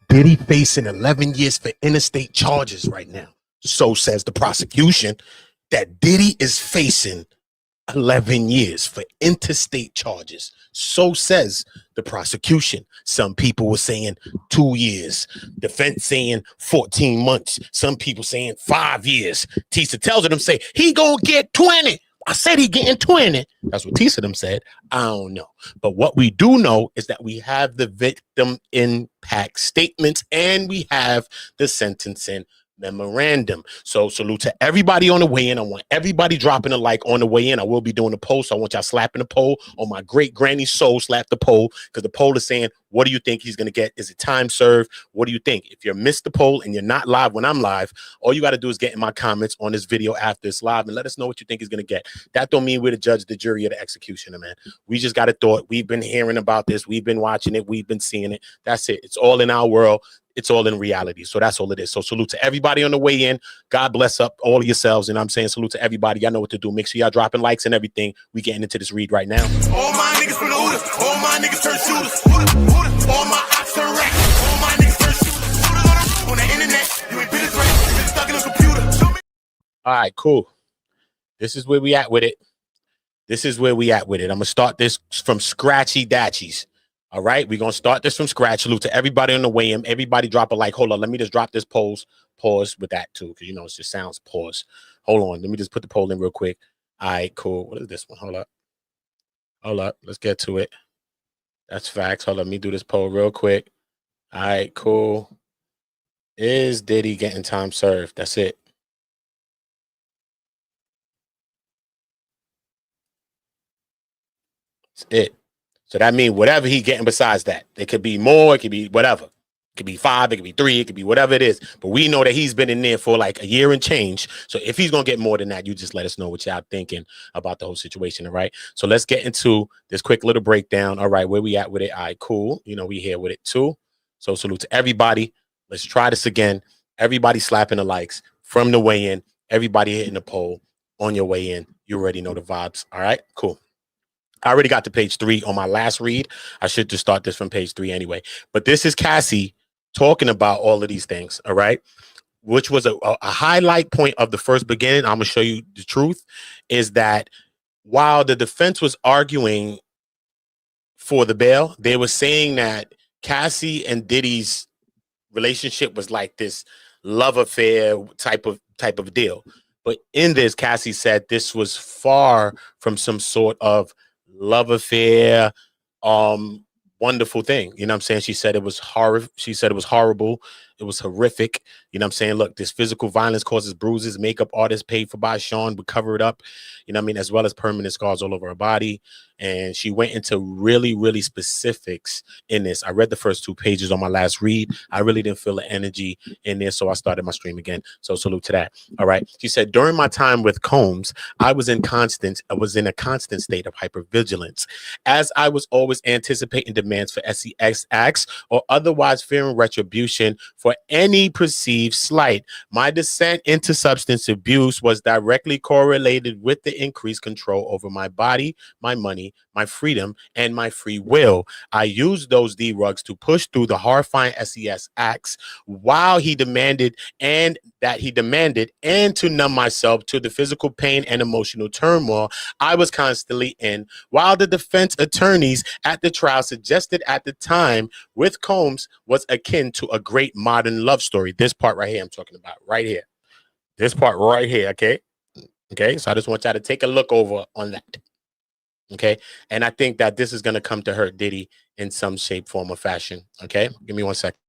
Diddy facing 11 years for interstate charges right now. So says the prosecution that Diddy is facing 11 years for interstate charges. So says the prosecution. Some people were saying 2 years. Defense saying 14 months. Some people saying 5 years. Tisa tells them, say, he gonna get 20. I said he getting 20. That's what Tisa them said. I don't know. But what we do know is that we have the victim impact statements and we have the sentencing memorandum. So salute to everybody on the way in. I want everybody dropping a like on the way in. I will be doing a poll. So I want y'all slapping the poll on my great granny soul. Slap the poll because the poll is saying, what do you think he's going to get? Is it time served? What do you think? If you missed the poll and you're not live when I'm live, all you got to do is get in my comments on this video after it's live and let us know what you think he's going to get. That don't mean we're the judge, the jury, or the executioner, man. We just got a thought. We've been hearing about this. We've been watching it. We've been seeing it. That's it. It's all in our world. It's all in reality. So that's all it is. So salute to everybody on the way in. God bless up all of yourselves. And I'm saying salute to everybody. Y'all know what to do. Make sure y'all dropping likes and everything. We getting into this read right now. All my niggas from the Hooters. All my niggas turn shooters. All my ops turn racks. All my niggas turn shooters. On the internet, you ain't been as right. You been stuck in a computer. All right, cool. This is where we at with it. This is where we at with it. I'm going to start this from scratchy datchies. All right, we're going to start this from scratch. Salute to everybody on the way in. Everybody drop a like. Hold on, let me just drop this pause with that too, because, you know, it just sounds pause. Hold on, let me just put the poll in real quick. All right, cool. What is this one? Hold up. Let's get to it. That's facts. Hold on, let me do this poll real quick. All right, cool. Is Diddy getting time served? That's it. That's it. So that means whatever he getting besides that. It could be more, it could be whatever. It could be 5, it could be 3, it could be whatever it is. But we know that he's been in there for like a year and change. So if he's going to get more than that, you just let us know what y'all thinking about the whole situation, all right? So let's get into this quick little breakdown. All right, where we at with it? All right, cool. You know, we here with it too. So salute to everybody. Let's try this again. Everybody slapping the likes from the way in. Everybody hitting the poll on your way in. You already know the vibes. All right, cool. I already got to page 3 on my last read. I should just start this from page 3 anyway. But this is Cassie talking about all of these things, all right? Which was a highlight point of the first beginning. I'm going to show you the truth, is that while the defense was arguing for the bail, they were saying that Cassie and Diddy's relationship was like this love affair type of deal. But in this, Cassie said this was far from some sort of love affair, wonderful thing. You know what I'm saying? She said it was horrible. She said it was horrible. It was horrific. You know what I'm saying? Look, this physical violence causes bruises. Makeup artist paid for by Sean would cover it up. You know what I mean? As well as permanent scars all over her body. And she went into really, really specifics in this. I read the first 2 pages on my last read. I really didn't feel the energy in there, so I started my stream again. So salute to that. All right. She said, during my time with Combs, I was in a constant state of hypervigilance, as I was always anticipating demands for SEX acts or otherwise fearing retribution for any perceived slight. My descent into substance abuse was directly correlated with the increased control over my body, my money, my freedom, and my free will. I used those D-rugs to push through the horrifying SES acts while he demanded and to numb myself to the physical pain and emotional turmoil I was constantly in, while the defense attorneys at the trial suggested at the time with Combs was akin to a great modern love story. This part right here I'm talking about, right here. This part right here, okay? Okay, so I just want y'all to take a look over on that. Okay, and I think that this is going to come to hurt Diddy in some shape, form, or fashion. Okay, give me 1 second.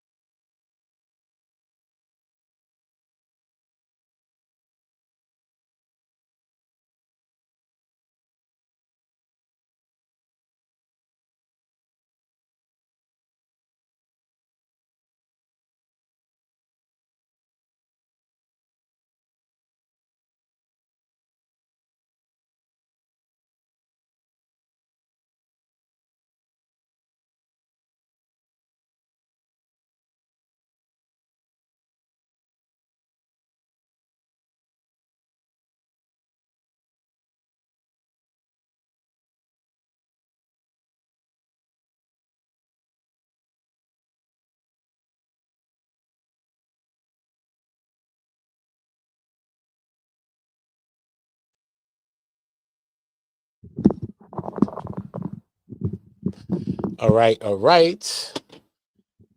All right. All right.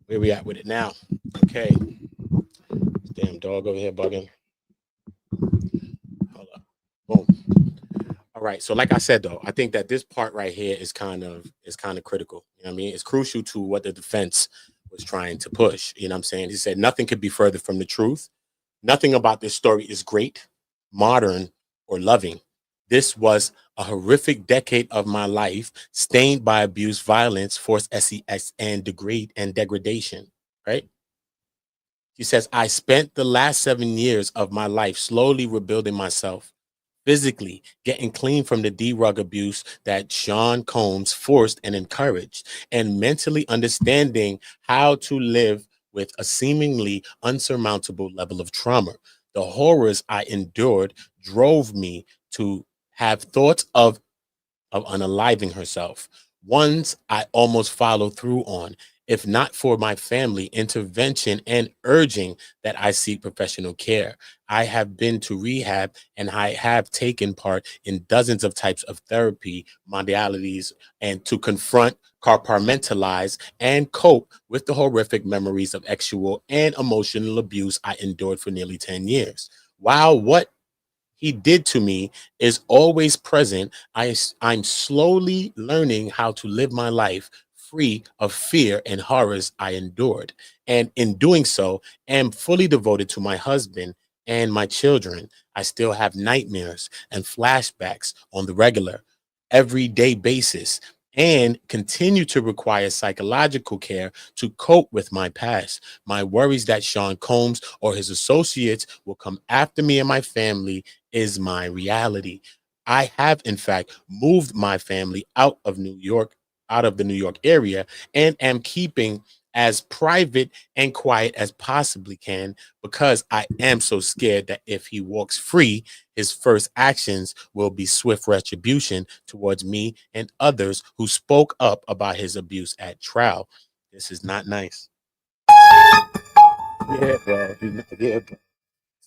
Where we at with it now? Okay. Damn dog over here bugging. Hold up. Boom. All right. So like I said though, I think that this part right here is kind of critical. You know what I mean? It's crucial to what the defense was trying to push. You know what I'm saying? He said nothing could be further from the truth. Nothing about this story is great, modern, or loving. This was a horrific decade of my life, stained by abuse, violence, forced sex, and degradation. Right? He says, I spent the last 7 years of my life slowly rebuilding myself, physically getting clean from the drug abuse that Sean Combs forced and encouraged, and mentally understanding how to live with a seemingly unsurmountable level of trauma. The horrors I endured drove me to have thoughts of unaliving herself. Ones I almost followed through on, if not for my family intervention and urging that I seek professional care. I have been to rehab and I have taken part in dozens of types of therapy modalities and to confront, compartmentalize, and cope with the horrific memories of sexual and emotional abuse I endured for nearly 10 years. While what he did to me is always present. I'm slowly learning how to live my life free of fear and horrors I endured. And in doing so, am fully devoted to my husband and my children. I still have nightmares and flashbacks on the regular, everyday basis and continue to require psychological care to cope with my past. My worries that Sean Combs or his associates will come after me and my family is my reality. I have, in fact, moved my family out of New York, out of the New York area, and am keeping as private and quiet as possibly can because I am so scared that if he walks free, his first actions will be swift retribution towards me and others who spoke up about his abuse at trial. This is not nice. Yeah, bro. Yeah, bro.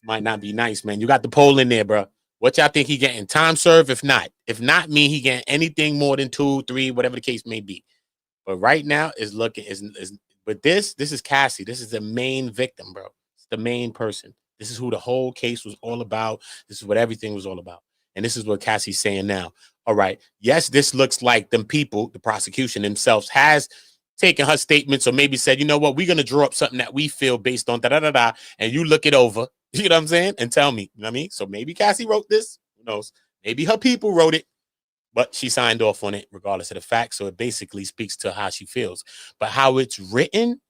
Might not be nice, man. You got the poll in there, bro. What y'all think he getting? Time served? If not me, he getting anything more than 2, 3, whatever the case may be. But right now is looking is but this is Cassie. This is the main victim, bro. It's the main person. This is who the whole case was all about. This is what everything was all about. And this is what Cassie's saying now. All right. Yes, this looks like them people, the prosecution themselves, has taken her statements or maybe said, you know what, we're gonna draw up something that we feel based on da da da da, and you look it over. You know what I'm saying? And tell me. You know what I mean? So maybe Cassie wrote this. Who knows? Maybe her people wrote it, but she signed off on it regardless of the fact. So it basically speaks to how she feels. But how it's written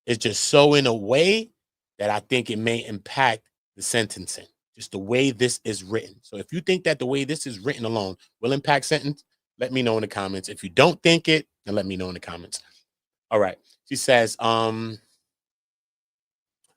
is just so in a way that I think it may impact the sentencing, just the way this is written. So if you think that the way this is written alone will impact sentence, let me know in the comments. If you don't think it, then let me know in the comments. All right. She says,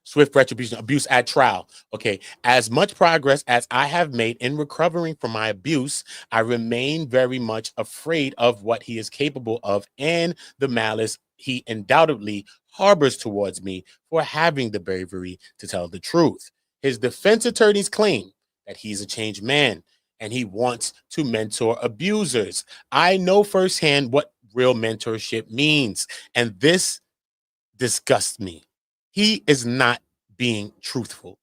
swift retribution, abuse at trial. Okay. As much progress as I have made in recovering from my abuse, I remain very much afraid of what he is capable of and the malice he undoubtedly harbors towards me for having the bravery to tell the truth. His defense attorneys claim that he's a changed man and he wants to mentor abusers. I know firsthand what real mentorship means, and this disgusts me. He is not being truthful.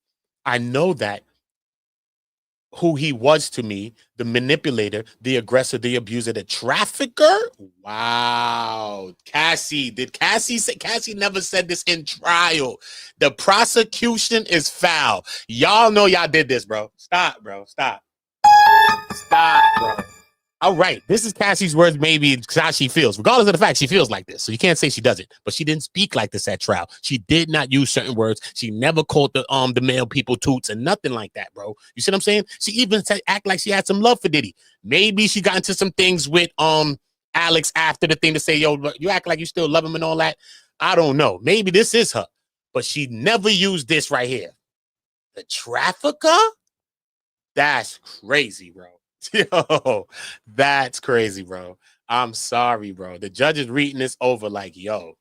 I know that who he was to me, the manipulator, the aggressor, the abuser, the trafficker. Wow. Cassie, did Cassie say? Cassie never said this in trial. The prosecution is foul. Y'all know y'all did this, bro. Stop, bro. Stop. Stop, bro. All right, this is Cassie's words, maybe how she feels, regardless of the fact she feels like this. So you can't say she doesn't, but she didn't speak like this at trial. She did not use certain words. She never called the male people toots and nothing like that, bro. You see what I'm saying? She even act like she had some love for Diddy. Maybe she got into some things with Alex after the thing to say, yo, you act like you still love him and all that. I don't know. Maybe this is her, but she never used this right here. The trafficker? That's crazy, bro. Yo, that's crazy, bro. I'm sorry, bro. The judge is reading this over like, yo,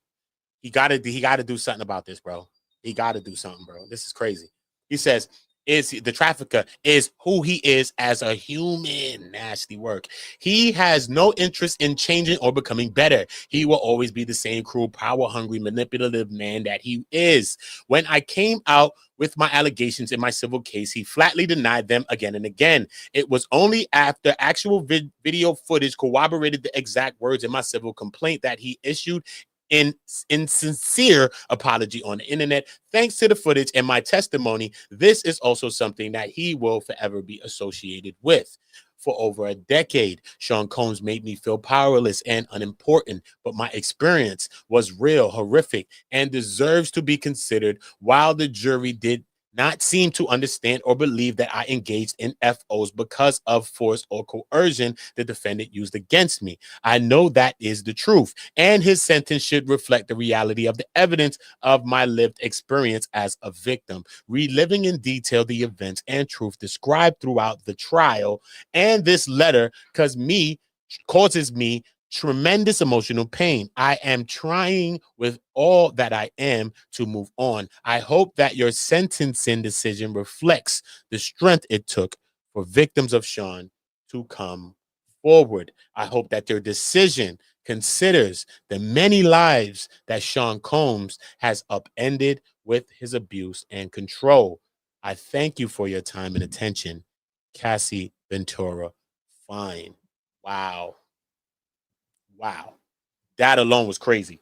he gotta do something about this, bro. He gotta do something, bro. This is crazy. He says, is the trafficker, is who he is as a human. Nasty work. He has no interest in changing or becoming better. He will always be the same cruel, power-hungry, manipulative man that he is. When I came out with my allegations in my civil case, he flatly denied them again and again. It was only after actual video footage corroborated the exact words in my civil complaint that he issued in sincere apology on the internet. Thanks to the footage and my testimony, this is also something that he will forever be associated with. For over a decade, Sean Combs made me feel powerless and unimportant, but my experience was real, horrific, and deserves to be considered. While the jury did not seem to understand or believe that I engaged in FOs because of force or coercion the defendant used against me, I know that is the truth, and his sentence should reflect the reality of the evidence of my lived experience as a victim, reliving in detail the events and truth described throughout the trial. And this letter causes me tremendous emotional pain. I am trying with all that I am to move on. I hope that your sentencing decision reflects the strength it took for victims of Sean to come forward. I hope that your decision considers the many lives that Sean Combs has upended with his abuse and control. I thank you for your time and attention. Cassie Ventura Fine. Wow. Wow. That alone was crazy.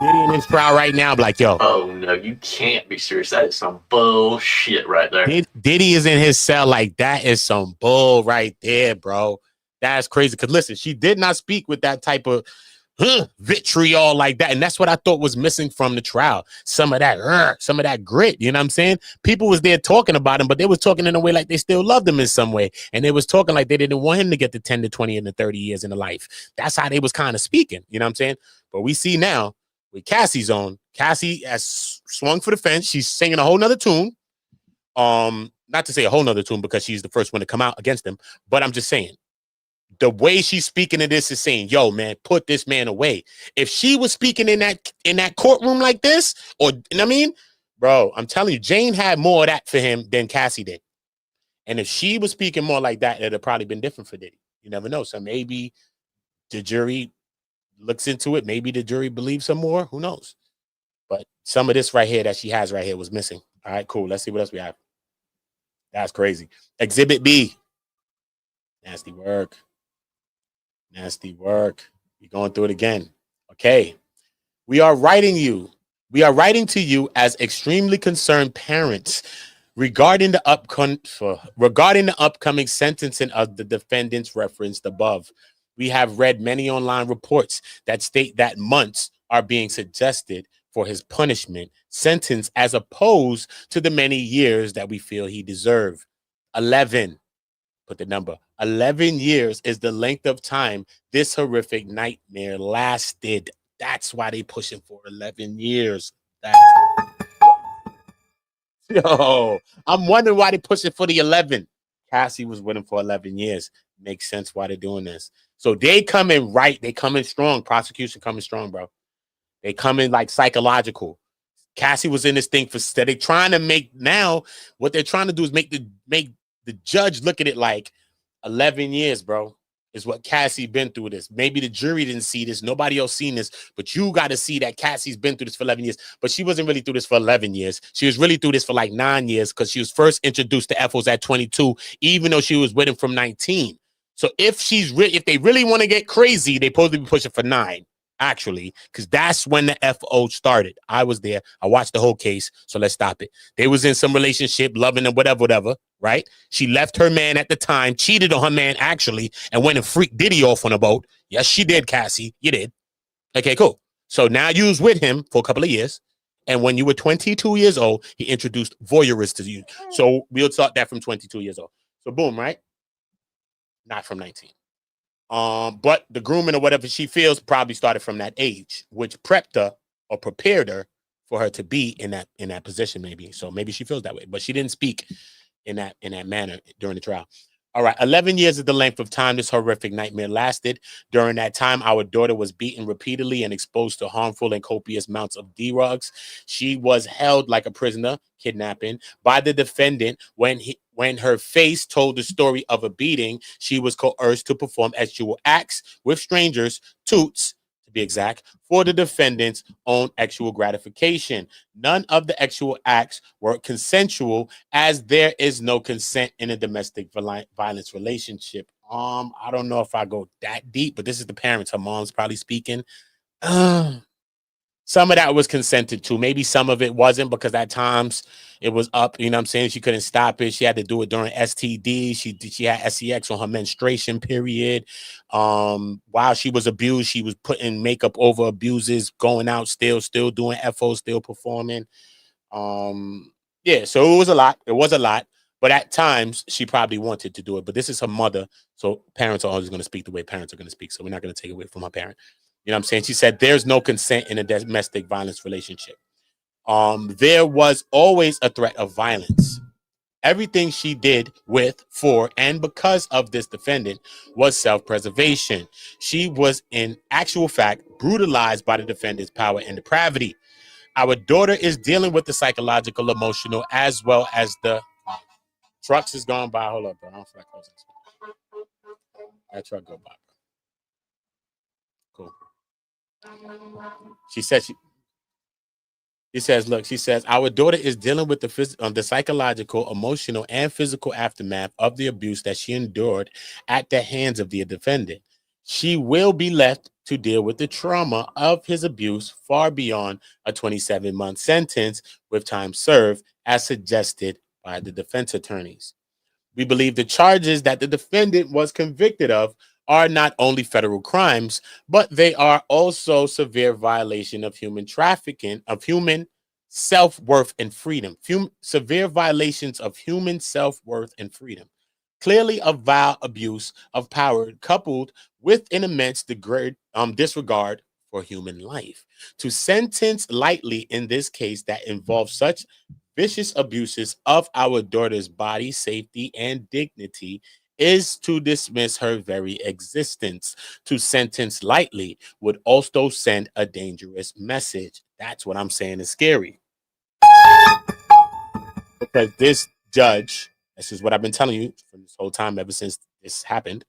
Diddy in his trial right now, like, yo. Oh, no, you can't be serious. That is some bullshit right there. Diddy is in his cell. Like, that is some bull right there, bro. That's crazy. Because, listen, she did not speak with that type of vitriol like that. And that's what I thought was missing from the trial. Some of that grit. You know what I'm saying? People was there talking about him, but they was talking in a way like they still loved him in some way. And they was talking like they didn't want him to get the 10 to 20 and the 30 years in the life. That's how they was kind of speaking. You know what I'm saying? But we see now with Cassie's on. Cassie has swung for the fence. She's singing a whole nother tune. Not to say a whole nother tune because she's the first one to come out against him, but I'm just saying, the way she's speaking to this is saying, yo, man, put this man away. If she was speaking in that courtroom like this, or, you know what I mean? Bro, I'm telling you, Jane had more of that for him than Cassie did. And if she was speaking more like that, it'd have probably been different for Diddy. You never know. So maybe the jury looks into it. Maybe the jury believes some more. Who knows? But some of this right here that she has right here was missing. All right, cool. Let's see what else we have. That's crazy. Exhibit B. Nasty work. Nasty work. We're going through it again. Okay. We are writing to you as extremely concerned parents regarding the upcoming sentencing of the defendants referenced above. We have read many online reports that state that months are being suggested for his punishment sentence as opposed to the many years that we feel he deserved. 11. Put the number. 11 years is the length of time this horrific nightmare lasted. That's why they pushing for 11 years. Yo, I'm wondering why they pushing for the 11. Cassie was winning for 11 years. Makes sense why they're doing this. So they come in right. They come in strong. Prosecution coming strong, bro. They come in like psychological. Cassie was in this thing for steady. Trying to make now what they're trying to do is make the judge look at it like 11 years, bro, is what Cassie been through this. Maybe the jury didn't see this. Nobody else seen this, but you got to see that Cassie's been through this for 11 years, but she wasn't really through this for 11 years. She was really through this for like 9 years because she was first introduced to FOs at 22, even though she was with him from 19. So if they really want to get crazy, they supposed to be pushing for 9. Actually, because that's when the FO started. I was there. I watched the whole case. So let's stop it. They was in some relationship, loving and whatever, right? She left her man at the time, cheated on her man actually, and went and freaked Diddy off on a boat. Yes, she did, Cassie. You did. Okay, cool. So now you was with him for a couple of years. And when you were 22 years old, he introduced voyeurism to you. So we'll start that from 22 years old. So boom, right? Not from 19. But the grooming or whatever she feels probably started from that age, which prepped her or prepared her for her to be in that position, maybe. So maybe she feels that way, but she didn't speak in that manner during the trial. All right, 11 years is the length of time this horrific nightmare lasted. During that time, our daughter was beaten repeatedly and exposed to harmful and copious amounts of drugs. She was held like a prisoner, kidnapping, by the defendant. When her face told the story of a beating, she was coerced to perform sexual acts with strangers, toots, to be exact, for the defendant's own sexual gratification. None of the sexual acts were consensual, as there is no consent in a domestic violence relationship. I don't know if I go that deep, but this is the parents. Her mom's probably speaking. Some of that was consented to. Maybe some of it wasn't, because at times it was up. You know what I'm saying? She couldn't stop it. She had to do it during STD. She had sex on her menstruation period. While she was abused, she was putting makeup over abuses, going out still doing FO, still performing. Yeah, so it was a lot. It was a lot. But at times she probably wanted to do it. But this is her mother. So parents are always going to speak the way parents are going to speak. So we're not going to take away from her parent. You know what I'm saying? She said there's no consent in a domestic violence relationship. There was always a threat of violence. Everything she did with, for, and because of this defendant was self-preservation. She was, in actual fact, brutalized by the defendant's power and depravity. Our daughter is dealing with the psychological, emotional, as well as the trucks is going by. Hold up, bro. I don't feel like closing this. That truck go by. Cool. She says, our daughter is dealing with the psychological, emotional, and physical aftermath of the abuse that she endured at the hands of the defendant. She will be left to deal with the trauma of his abuse far beyond a 27-month sentence with time served, as suggested by the defense attorneys. We believe the charges that the defendant was convicted of are not only federal crimes, but they are also severe violation of human trafficking, of human self-worth and freedom. Severe violations of human self-worth and freedom. Clearly a vile abuse of power coupled with an immense disregard for human life. To sentence lightly in this case that involves such vicious abuses of our daughter's body, safety, and dignity is to dismiss her very existence. To sentence lightly would also send a dangerous message. That's what I'm saying is scary. Because this judge, this is what I've been telling you from this whole time, ever since this happened,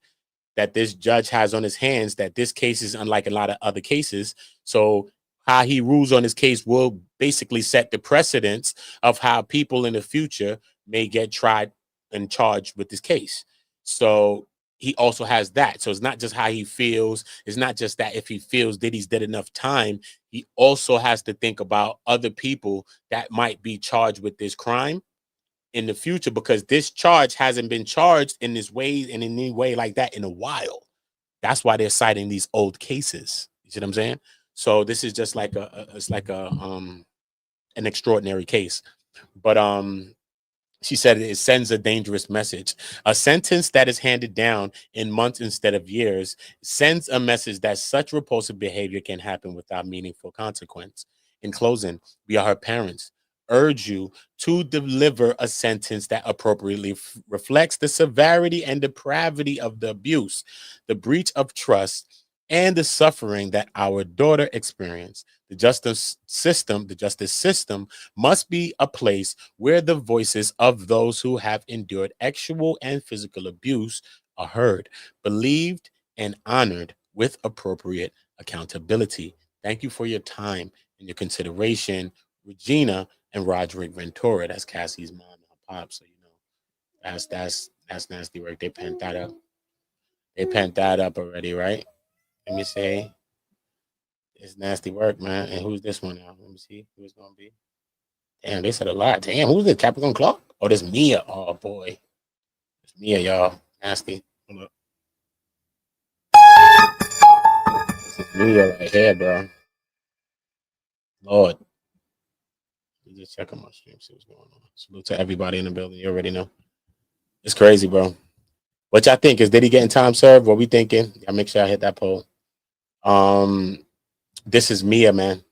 that this judge has on his hands, that this case is unlike a lot of other cases. So how he rules on this case will basically set the precedence of how people in the future may get tried and charged with this case. So he also has that. So it's not just how he feels. It's not just that if he feels Diddy's did enough time, he also has to think about other people that might be charged with this crime in the future, because this charge hasn't been charged in this way, in any way like that, in a while. That's why they're citing these old cases. You see what I'm saying? So this is just like an extraordinary case. But she said it sends a dangerous message. A sentence that is handed down in months instead of years sends a message that such repulsive behavior can happen without meaningful consequence. In closing, we are her parents. Urge you to deliver a sentence that appropriately reflects the severity and depravity of the abuse, the breach of trust, and the suffering that our daughter experienced. The justice system must be a place where the voices of those who have endured actual and physical abuse are heard, believed, and honored with appropriate accountability. Thank you for your time and your consideration, Regina and Roderick Ventura. That's Cassie's mom and her pop. So that's nasty work. They penned that up. They penned that up already, right? Let me say, it's nasty work, man. And who's this one now? Let me see who it's gonna be. Damn, they said a lot. Damn, who's this? Capricorn Clark? Oh, this Mia. Oh boy, it's Mia, y'all. Nasty. Hold up. This is Mia right here, bro. Lord. Let me just check on my stream, see what's going on. Salute to everybody in the building. You already know. It's crazy, bro. What y'all think? Is Diddy getting time served? What we thinking? Y'all make sure I hit that poll. This is Mia, man.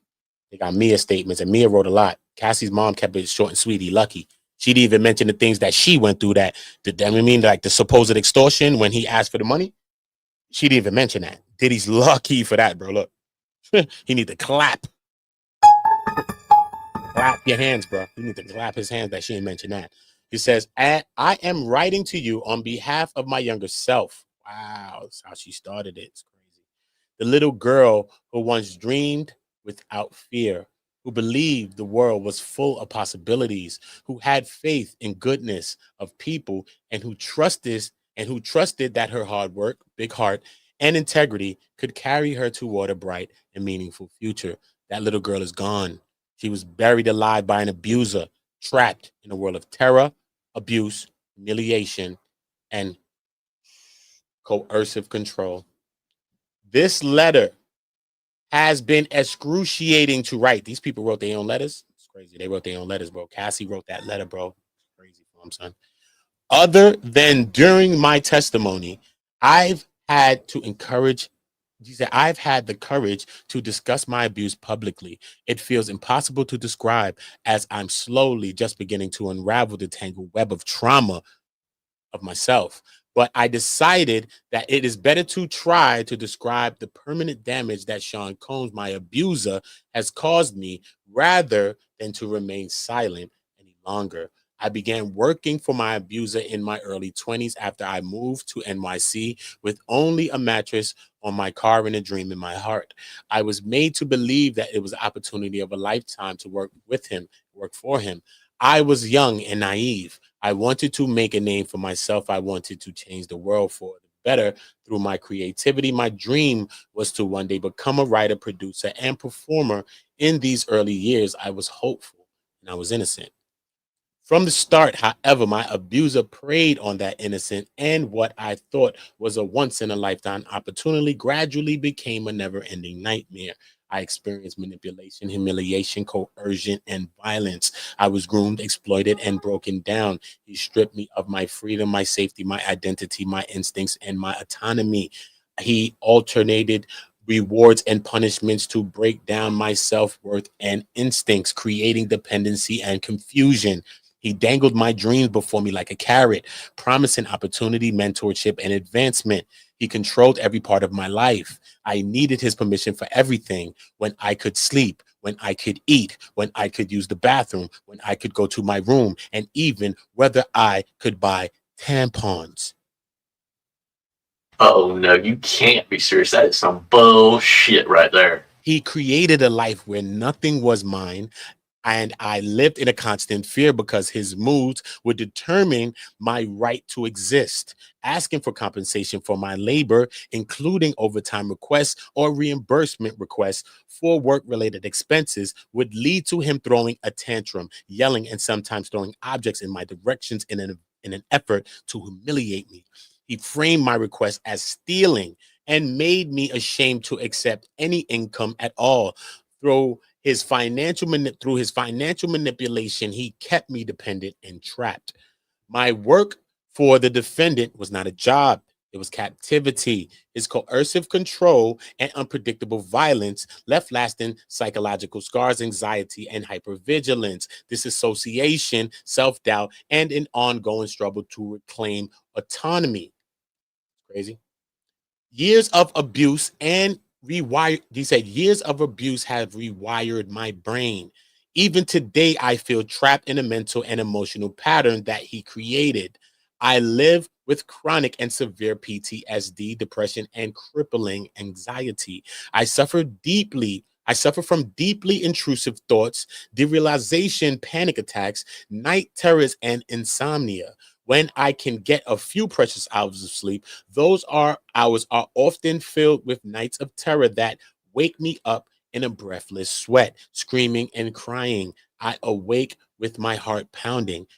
They got Mia statements, and Mia wrote a lot. Cassie's mom kept it short and sweet. Lucky. She'd even mention the things that she went through I mean, like the supposed extortion when he asked for the money. She'd even mention that. Diddy's lucky for that, bro. Look, he need to clap your hands, bro. You need to clap his hands that she didn't mention that. He says, I am writing to you on behalf of my younger self. Wow, that's how she started it. It's crazy. The little girl who once dreamed without fear, who believed the world was full of possibilities, who had faith in goodness of people, and who trusted that her hard work, big heart, and integrity could carry her toward a bright and meaningful future. That little girl is gone. She was buried alive by an abuser, trapped in a world of terror, abuse, humiliation, and coercive control. This letter has been excruciating to write. These people wrote their own letters. It's crazy. They wrote their own letters, bro. Cassie wrote that letter, bro. It's crazy for him, son. Other than during my testimony, I've had to encourage. He said, I've had the courage to discuss my abuse publicly. It feels impossible to describe as I'm slowly just beginning to unravel the tangled web of trauma of myself. But I decided that it is better to try to describe the permanent damage that Sean Combs, my abuser, has caused me rather than to remain silent any longer. I began working for my abuser in my early 20s after I moved to NYC with only a mattress on my car and a dream in my heart. I was made to believe that it was an opportunity of a lifetime to work with him, work for him. I was young and naive. I wanted to make a name for myself. I wanted to change the world for the better through my creativity. My dream was to one day become a writer, producer, and performer. In these early years, I was hopeful and I was innocent. From the start, however, my abuser preyed on that innocent, and what I thought was a once in a lifetime opportunity gradually became a never ending nightmare. I experienced manipulation, humiliation, coercion, and violence. I was groomed, exploited, and broken down. He stripped me of my freedom, my safety, my identity, my instincts, and my autonomy. He alternated rewards and punishments to break down my self worth and instincts, creating dependency and confusion. He dangled my dreams before me like a carrot, promising opportunity, mentorship, and advancement. He controlled every part of my life. I needed his permission for everything: when I could sleep, when I could eat, when I could use the bathroom, when I could go to my room, and even whether I could buy tampons. Oh no, you can't be serious. That is some bullshit right there. He created a life where nothing was mine, and I lived in a constant fear because his moods would determine my right to exist. Asking for compensation for my labor, including overtime requests or reimbursement requests for work related expenses, would lead to him throwing a tantrum, yelling, and sometimes throwing objects in my directions in an effort to humiliate me. He framed my request as stealing and made me ashamed to accept any income at all. Through his financial manipulation, he kept me dependent and trapped. My work for the defendant was not a job. It was captivity. His coercive control and unpredictable violence left lasting psychological scars, anxiety, and hypervigilance, disassociation, self doubt, and an ongoing struggle to reclaim autonomy. Crazy. Years of abuse and rewired. He said, years of abuse have rewired my brain. Even today, I feel trapped in a mental and emotional pattern that he created. I live with chronic and severe PTSD, depression, and crippling anxiety. I suffer from deeply intrusive thoughts, derealization, panic attacks, night terrors, and insomnia. When I can get a few precious hours of sleep, those hours are often filled with nights of terror that wake me up in a breathless sweat, screaming and crying. I awake with my heart pounding,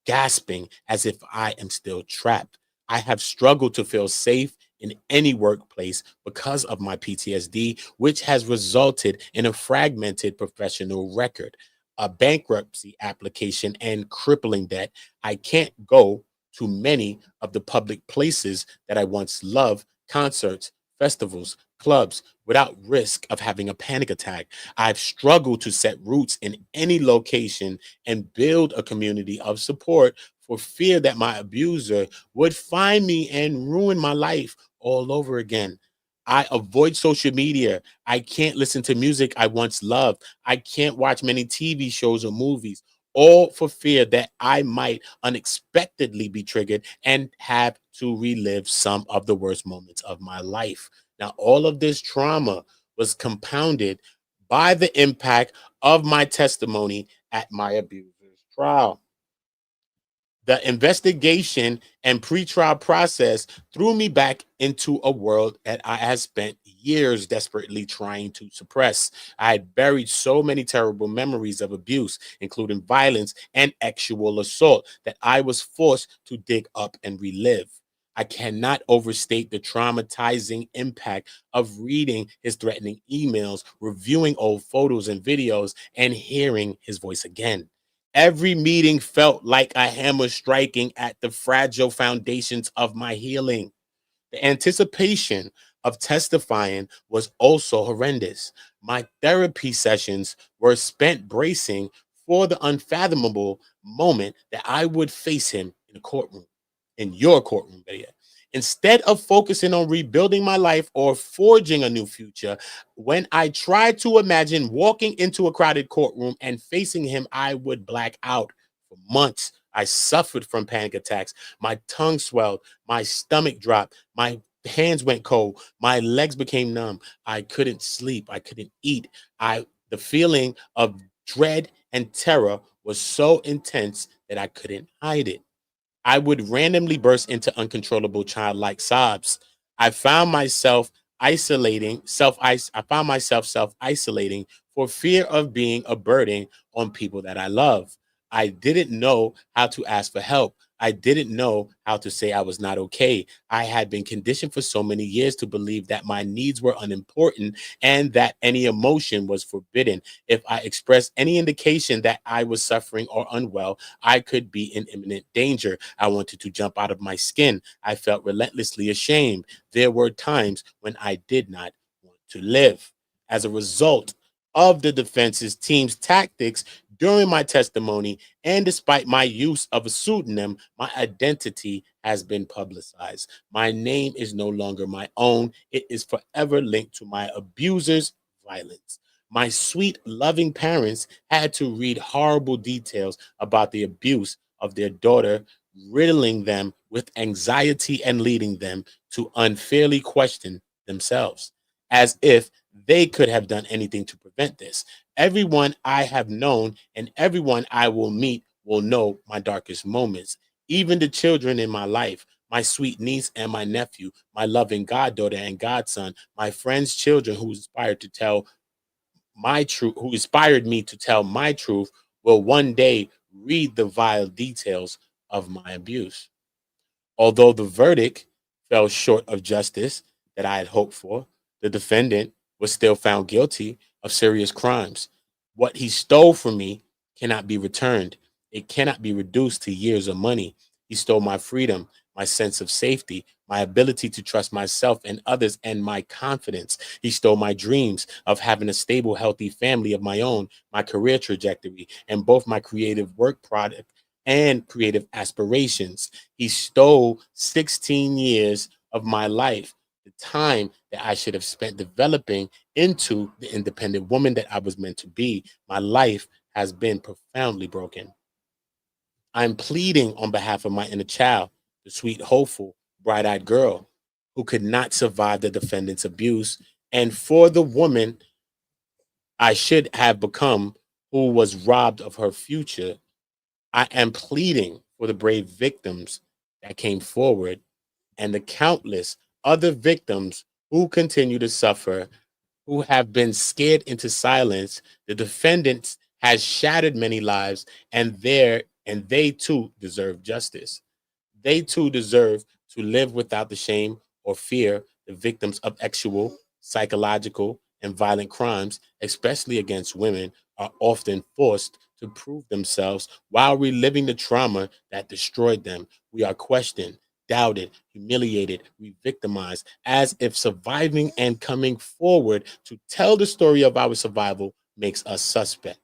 gasping as if I am still trapped. I have struggled to feel safe in any workplace because of my PTSD, which has resulted in a fragmented professional record, a bankruptcy application, and crippling debt. I can't go to many of the public places that I once loved: concerts, festivals, clubs without risk of having a panic attack. I've struggled to set roots in any location and build a community of support for fear that my abuser would find me and ruin my life all over again. I avoid social media. I can't listen to music I once loved. I can't watch many TV shows or movies, all for fear that I might unexpectedly be triggered and have to relive some of the worst moments of my life. Now, all of this trauma was compounded by the impact of my testimony at my abuser's trial. The investigation and pretrial process threw me back into a world that I had spent years desperately trying to suppress. I had buried so many terrible memories of abuse, including violence and actual assault, that I was forced to dig up and relive. I cannot overstate the traumatizing impact of reading his threatening emails, reviewing old photos and videos, and hearing his voice again. Every meeting felt like a hammer striking at the fragile foundations of my healing. The anticipation of testifying was also horrendous. My therapy sessions were spent bracing for the unfathomable moment that I would face him in a courtroom, in your courtroom, better yet. Instead of focusing on rebuilding my life or forging a new future, when I tried to imagine walking into a crowded courtroom and facing him, I would black out. For months, I suffered from panic attacks. My tongue swelled, my stomach dropped, my hands went cold, my legs became numb. I couldn't sleep, I couldn't eat. The feeling of dread and terror was so intense that I couldn't hide it. I would randomly burst into uncontrollable childlike sobs. I found myself I found myself self-isolating for fear of being a burden on people that I love. I didn't know how to ask for help. I didn't know how to say I was not okay. I had been conditioned for so many years to believe that my needs were unimportant and that any emotion was forbidden. If I expressed any indication that I was suffering or unwell, I could be in imminent danger. I wanted to jump out of my skin. I felt relentlessly ashamed. There were times when I did not want to live. As a result of the defense's team's tactics during my testimony, and despite my use of a pseudonym, my identity has been publicized. My name is no longer my own. It is forever linked to my abuser's violence. My sweet, loving parents had to read horrible details about the abuse of their daughter, riddling them with anxiety and leading them to unfairly question themselves, as if they could have done anything to prevent this. Everyone I have known and everyone I will meet will know my darkest moments. Even the children in my life, my sweet niece and my nephew, my loving goddaughter and godson, my friends' children who inspired me to tell my truth, will one day read the vile details of my abuse. Although the verdict fell short of justice that I had hoped for, the defendant was still found guilty of serious crimes. What he stole from me cannot be returned. It cannot be reduced to years of money. He stole my freedom, my sense of safety, my ability to trust myself and others, and my confidence. He stole my dreams of having a stable, healthy family of my own, my career trajectory, and both my creative work product and creative aspirations. He stole 16 years of my life, the time that I should have spent developing into the independent woman that I was meant to be. My life has been profoundly broken. I'm pleading on behalf of my inner child, the sweet, hopeful, bright eyed girl who could not survive the defendant's abuse, and for the woman I should have become who was robbed of her future. I am pleading for the brave victims that came forward and the countless other victims who continue to suffer, who have been scared into silence. The defendant has shattered many lives, and they too deserve justice. They too deserve to live without the shame or fear. The victims of actual, psychological, and violent crimes, especially against women, are often forced to prove themselves while reliving the trauma that destroyed them. We are questioned, doubted, humiliated, re-victimized, as if surviving and coming forward to tell the story of our survival makes us suspect.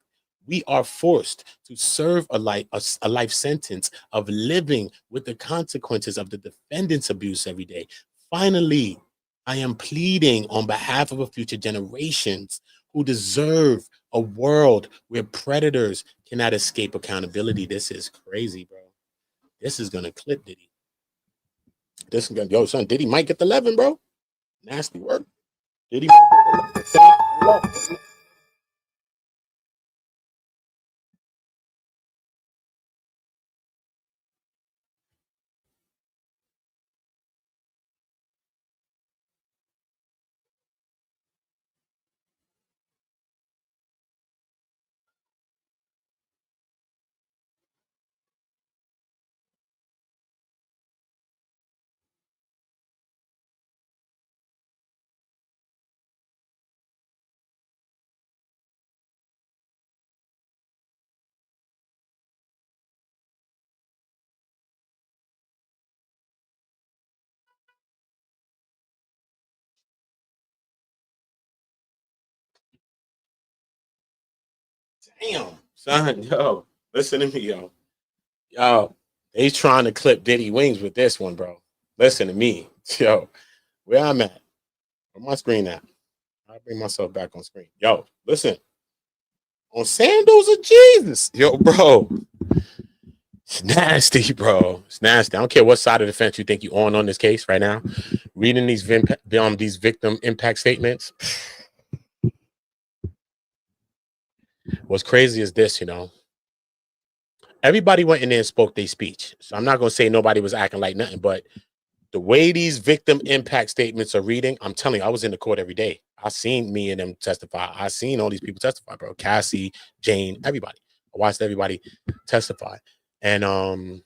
We are forced to serve a life sentence of living with the consequences of the defendant's abuse every day. Finally, I am pleading on behalf of future generations who deserve a world where predators cannot escape accountability. This is crazy, bro. This is gonna clip Diddy. This is gonna, yo, son, Diddy might get the 11, bro. Nasty work. Diddy might get the 11. Damn, son, yo, listen to me, yo. Yo, they trying to clip Diddy wings with this one, bro. Listen to me. Yo, where I'm at. Where my screen at? I'll bring myself back on screen. Yo, listen. On Sandals of Jesus. Yo, bro. It's nasty, bro. It's nasty. I don't care what side of the fence you think you on this case right now. Reading these victim impact statements. What's crazy is this, you know. Everybody went in there and spoke their speech. So I'm not gonna say nobody was acting like nothing, but the way these victim impact statements are reading, I'm telling you, I was in the court every day. I seen me and them testify. I seen all these people testify, bro. Cassie, Jane, everybody. I watched everybody testify. And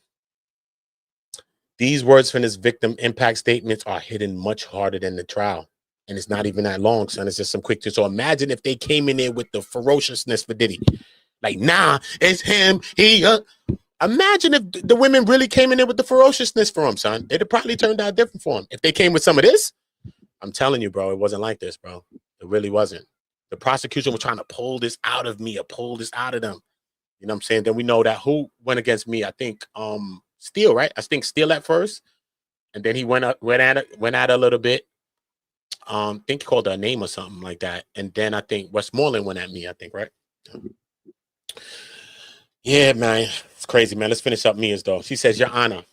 these words from this victim impact statements are hidden much harder than the trial. And it's not even that long, son. It's just some quick. So imagine if they came in there with the ferociousness for Diddy. Like, nah, it's him. Imagine if the women really came in there with the ferociousness for him, son. It'd probably turned out different for him. If they came with some of this, I'm telling you, bro, it wasn't like this, bro. It really wasn't. The prosecution was trying to pull this out of me or pull this out of them. You know what I'm saying? Then we know that who went against me. I think Steele, right? I think Steele at first, and then he went at it a little bit. I think he called her a name or something like that, and then I think Westmoreland went at me. I think, right? Yeah, man, it's crazy, man. Let's finish up Mia's though. She says, Your Honor,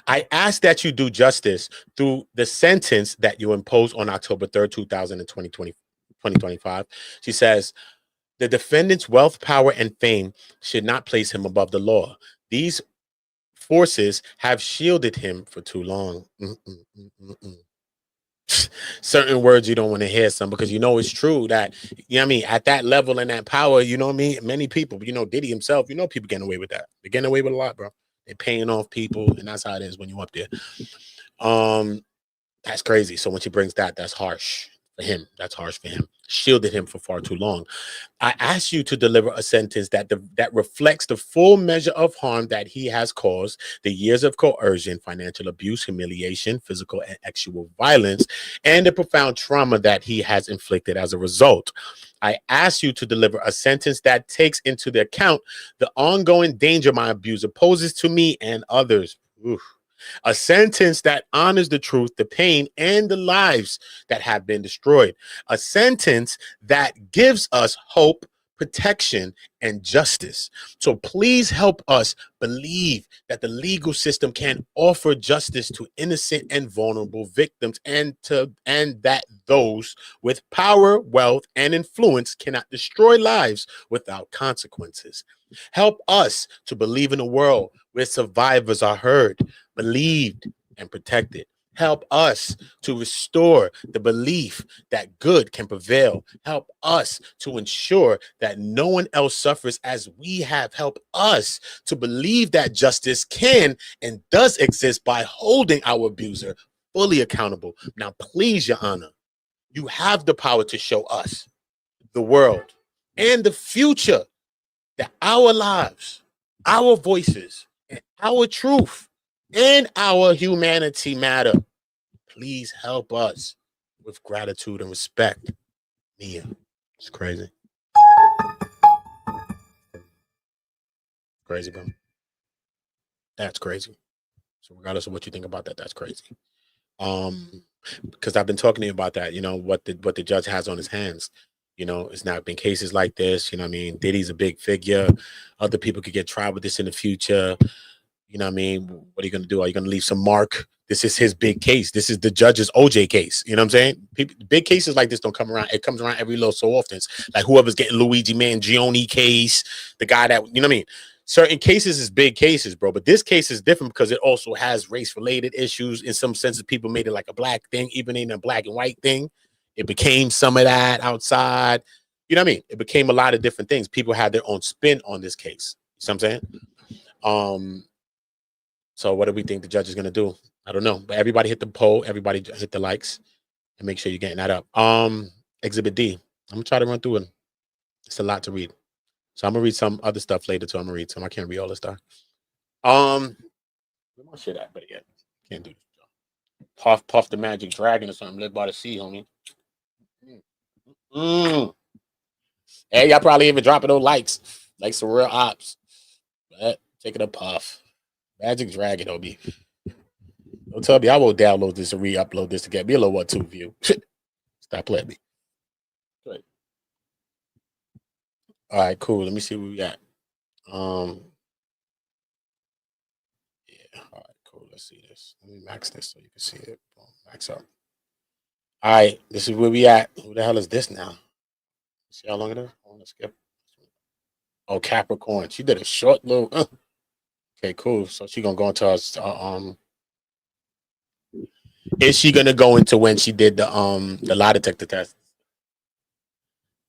I ask that you do justice through the sentence that you imposed on October 3rd, 2025. She says, the defendant's wealth, power, and fame should not place him above the law. These forces have shielded him for too long. Certain words you don't want to hear, some, because you know it's true that, you know what I mean, at that level and that power, you know what I mean, many people, you know, Diddy himself, you know, people getting away with that. They're getting away with a lot, bro. They're paying off people, and that's how it is when you up there. That's crazy. So when she brings that, that's harsh for him. That's harsh for him. Shielded him for far too long. I ask you to deliver a sentence that reflects the full measure of harm that he has caused, the years of coercion, financial abuse, humiliation, physical and sexual violence, and the profound trauma that he has inflicted as a result. I ask you to deliver a sentence that takes into the account the ongoing danger my abuser poses to me and others. Oof. A sentence that honors the truth, the pain, and the lives that have been destroyed. A sentence that gives us hope, protection, and justice. So please help us believe that the legal system can offer justice to innocent and vulnerable victims, and that those with power, wealth, and influence cannot destroy lives without consequences. Help us to believe in a world where survivors are heard, believed, and protected. Help us to restore the belief that good can prevail. Help us to ensure that no one else suffers as we have. Help us to believe that justice can and does exist by holding our abuser fully accountable. Now, please, Your Honor, you have the power to show us, the world, and the future that our lives, our voices, and our truth in our humanity matter. Please help us with gratitude and respect. Mia, it's crazy. Crazy, bro. That's crazy. So regardless of what you think about that, that's crazy. Because I've been talking to you about that, what the judge has on his hands. It's not been cases like this. You know what I mean? Diddy's a big figure. Other people could get tried with this in the future. You know what I mean? What are you going to do? Are you going to leave some mark? This is his big case. This is the judge's OJ case. You know what I'm saying? Big cases like this don't come around. It comes around every little so often. It's like whoever's getting Luigi Mangione case, the guy that, you know what I mean? Certain cases is big cases, bro. But this case is different because it also has race-related issues. In some senses, people made it like a black thing, even in a black and white thing. It became some of that outside. You know what I mean? It became a lot of different things. People had their own spin on this case. You know what I'm saying? So what do we think the judge is going to do? I don't know. But everybody hit the poll. Everybody hit the likes. And make sure you're getting that up. Exhibit D. I'm going to try to run through it. It's a lot to read. So I'm going to read some other stuff later too. I'm going to read some. I can't read all this stuff. Where my shit at? But yeah, can't do this. Puff the Magic Dragon or something. Live by the sea, homie. Hey, y'all probably even dropping those likes. Like some real ops. But take it a puff. Magic Dragon, Obi. Don't tell me I won't download this and re-upload this to get me a little 1-2 view. Stop playing me. Good. All right, cool. Let me see what we got. Yeah. All right, cool. Let's see this. Let me max this so you can see it. Boom, max up. All right, this is where we at. Who the hell is this now? See how long it is? I want to skip. Oh, Capricorn. She did a short little. Okay, cool. So she gonna go into us. Is she gonna go into when she did the lie detector test?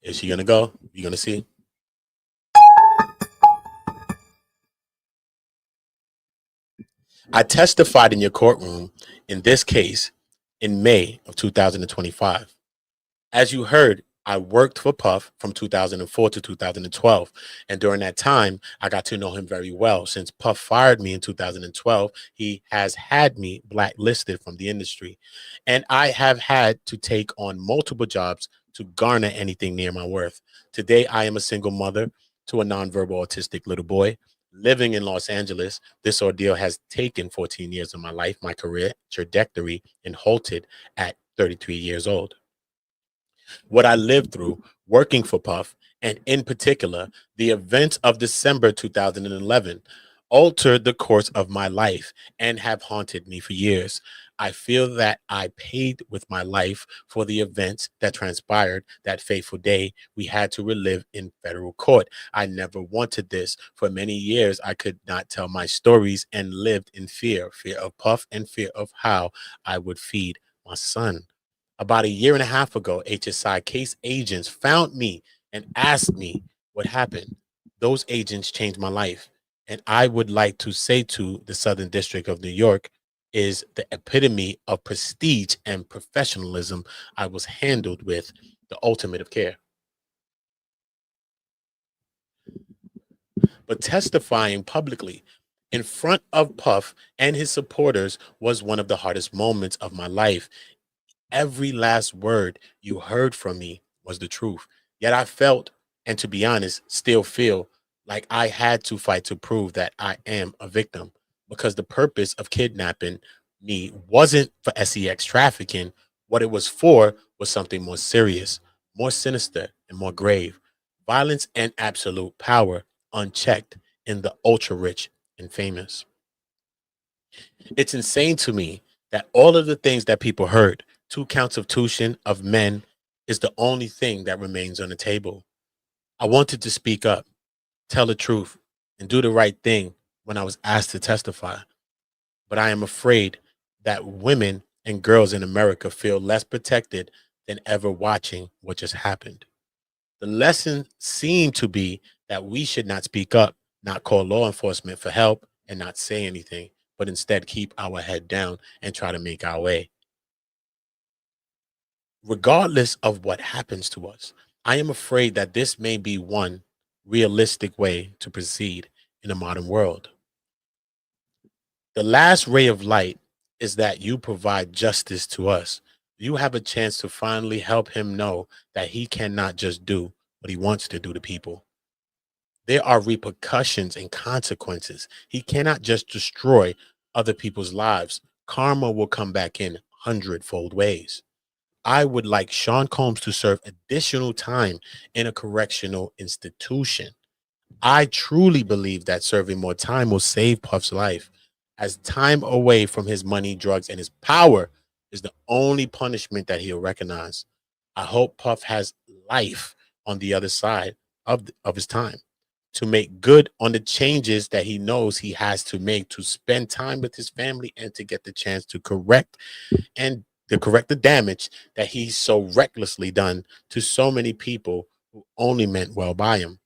Is she gonna go? You gonna see? I testified in your courtroom in this case in May of 2025. As you heard, I worked for Puff from 2004 to 2012. And during that time, I got to know him very well. Since Puff fired me in 2012, he has had me blacklisted from the industry. And I have had to take on multiple jobs to garner anything near my worth. Today, I am a single mother to a nonverbal autistic little boy living in Los Angeles. This ordeal has taken 14 years of my life, my career trajectory, and halted at 33 years old. What I lived through working for Puff, and in particular, the events of December 2011, altered the course of my life and have haunted me for years. I feel that I paid with my life for the events that transpired that fateful day we had to relive in federal court. I never wanted this. For many years, I could not tell my stories and lived in fear of Puff and fear of how I would feed my son. About a year and a half ago, HSI case agents found me and asked me what happened. Those agents changed my life. And I would like to say to the Southern District of New York is the epitome of prestige and professionalism. I was handled with the ultimate of care. But testifying publicly in front of Puff and his supporters was one of the hardest moments of my life. Every last word you heard from me was the truth. Yet I felt, and to be honest, still feel like I had to fight to prove that I am a victim because the purpose of kidnapping me wasn't for sex trafficking. What it was for was something more serious, more sinister, and more grave. Violence and absolute power unchecked in the ultra rich and famous. It's insane to me that all of the things that people heard, 2 counts of tuition of men, is the only thing that remains on the table. I wanted to speak up, tell the truth, and do the right thing when I was asked to testify. But I am afraid that women and girls in America feel less protected than ever watching what just happened. The lesson seemed to be that we should not speak up, not call law enforcement for help, and not say anything, but instead keep our head down and try to make our way. Regardless of what happens to us, I am afraid that this may be one realistic way to proceed in a modern world. The last ray of light is that you provide justice to us. You have a chance to finally help him know that he cannot just do what he wants to do to people. There are repercussions and consequences. He cannot just destroy other people's lives. Karma will come back in hundredfold ways. I would like Sean Combs to serve additional time in a correctional institution. I truly believe that serving more time will save Puff's life, as time away from his money, drugs, and his power is the only punishment that he'll recognize. I hope Puff has life on the other side of his time to make good on the changes that he knows he has to make to spend time with his family and to get the chance to correct the damage that he's so recklessly done to so many people who only meant well by him.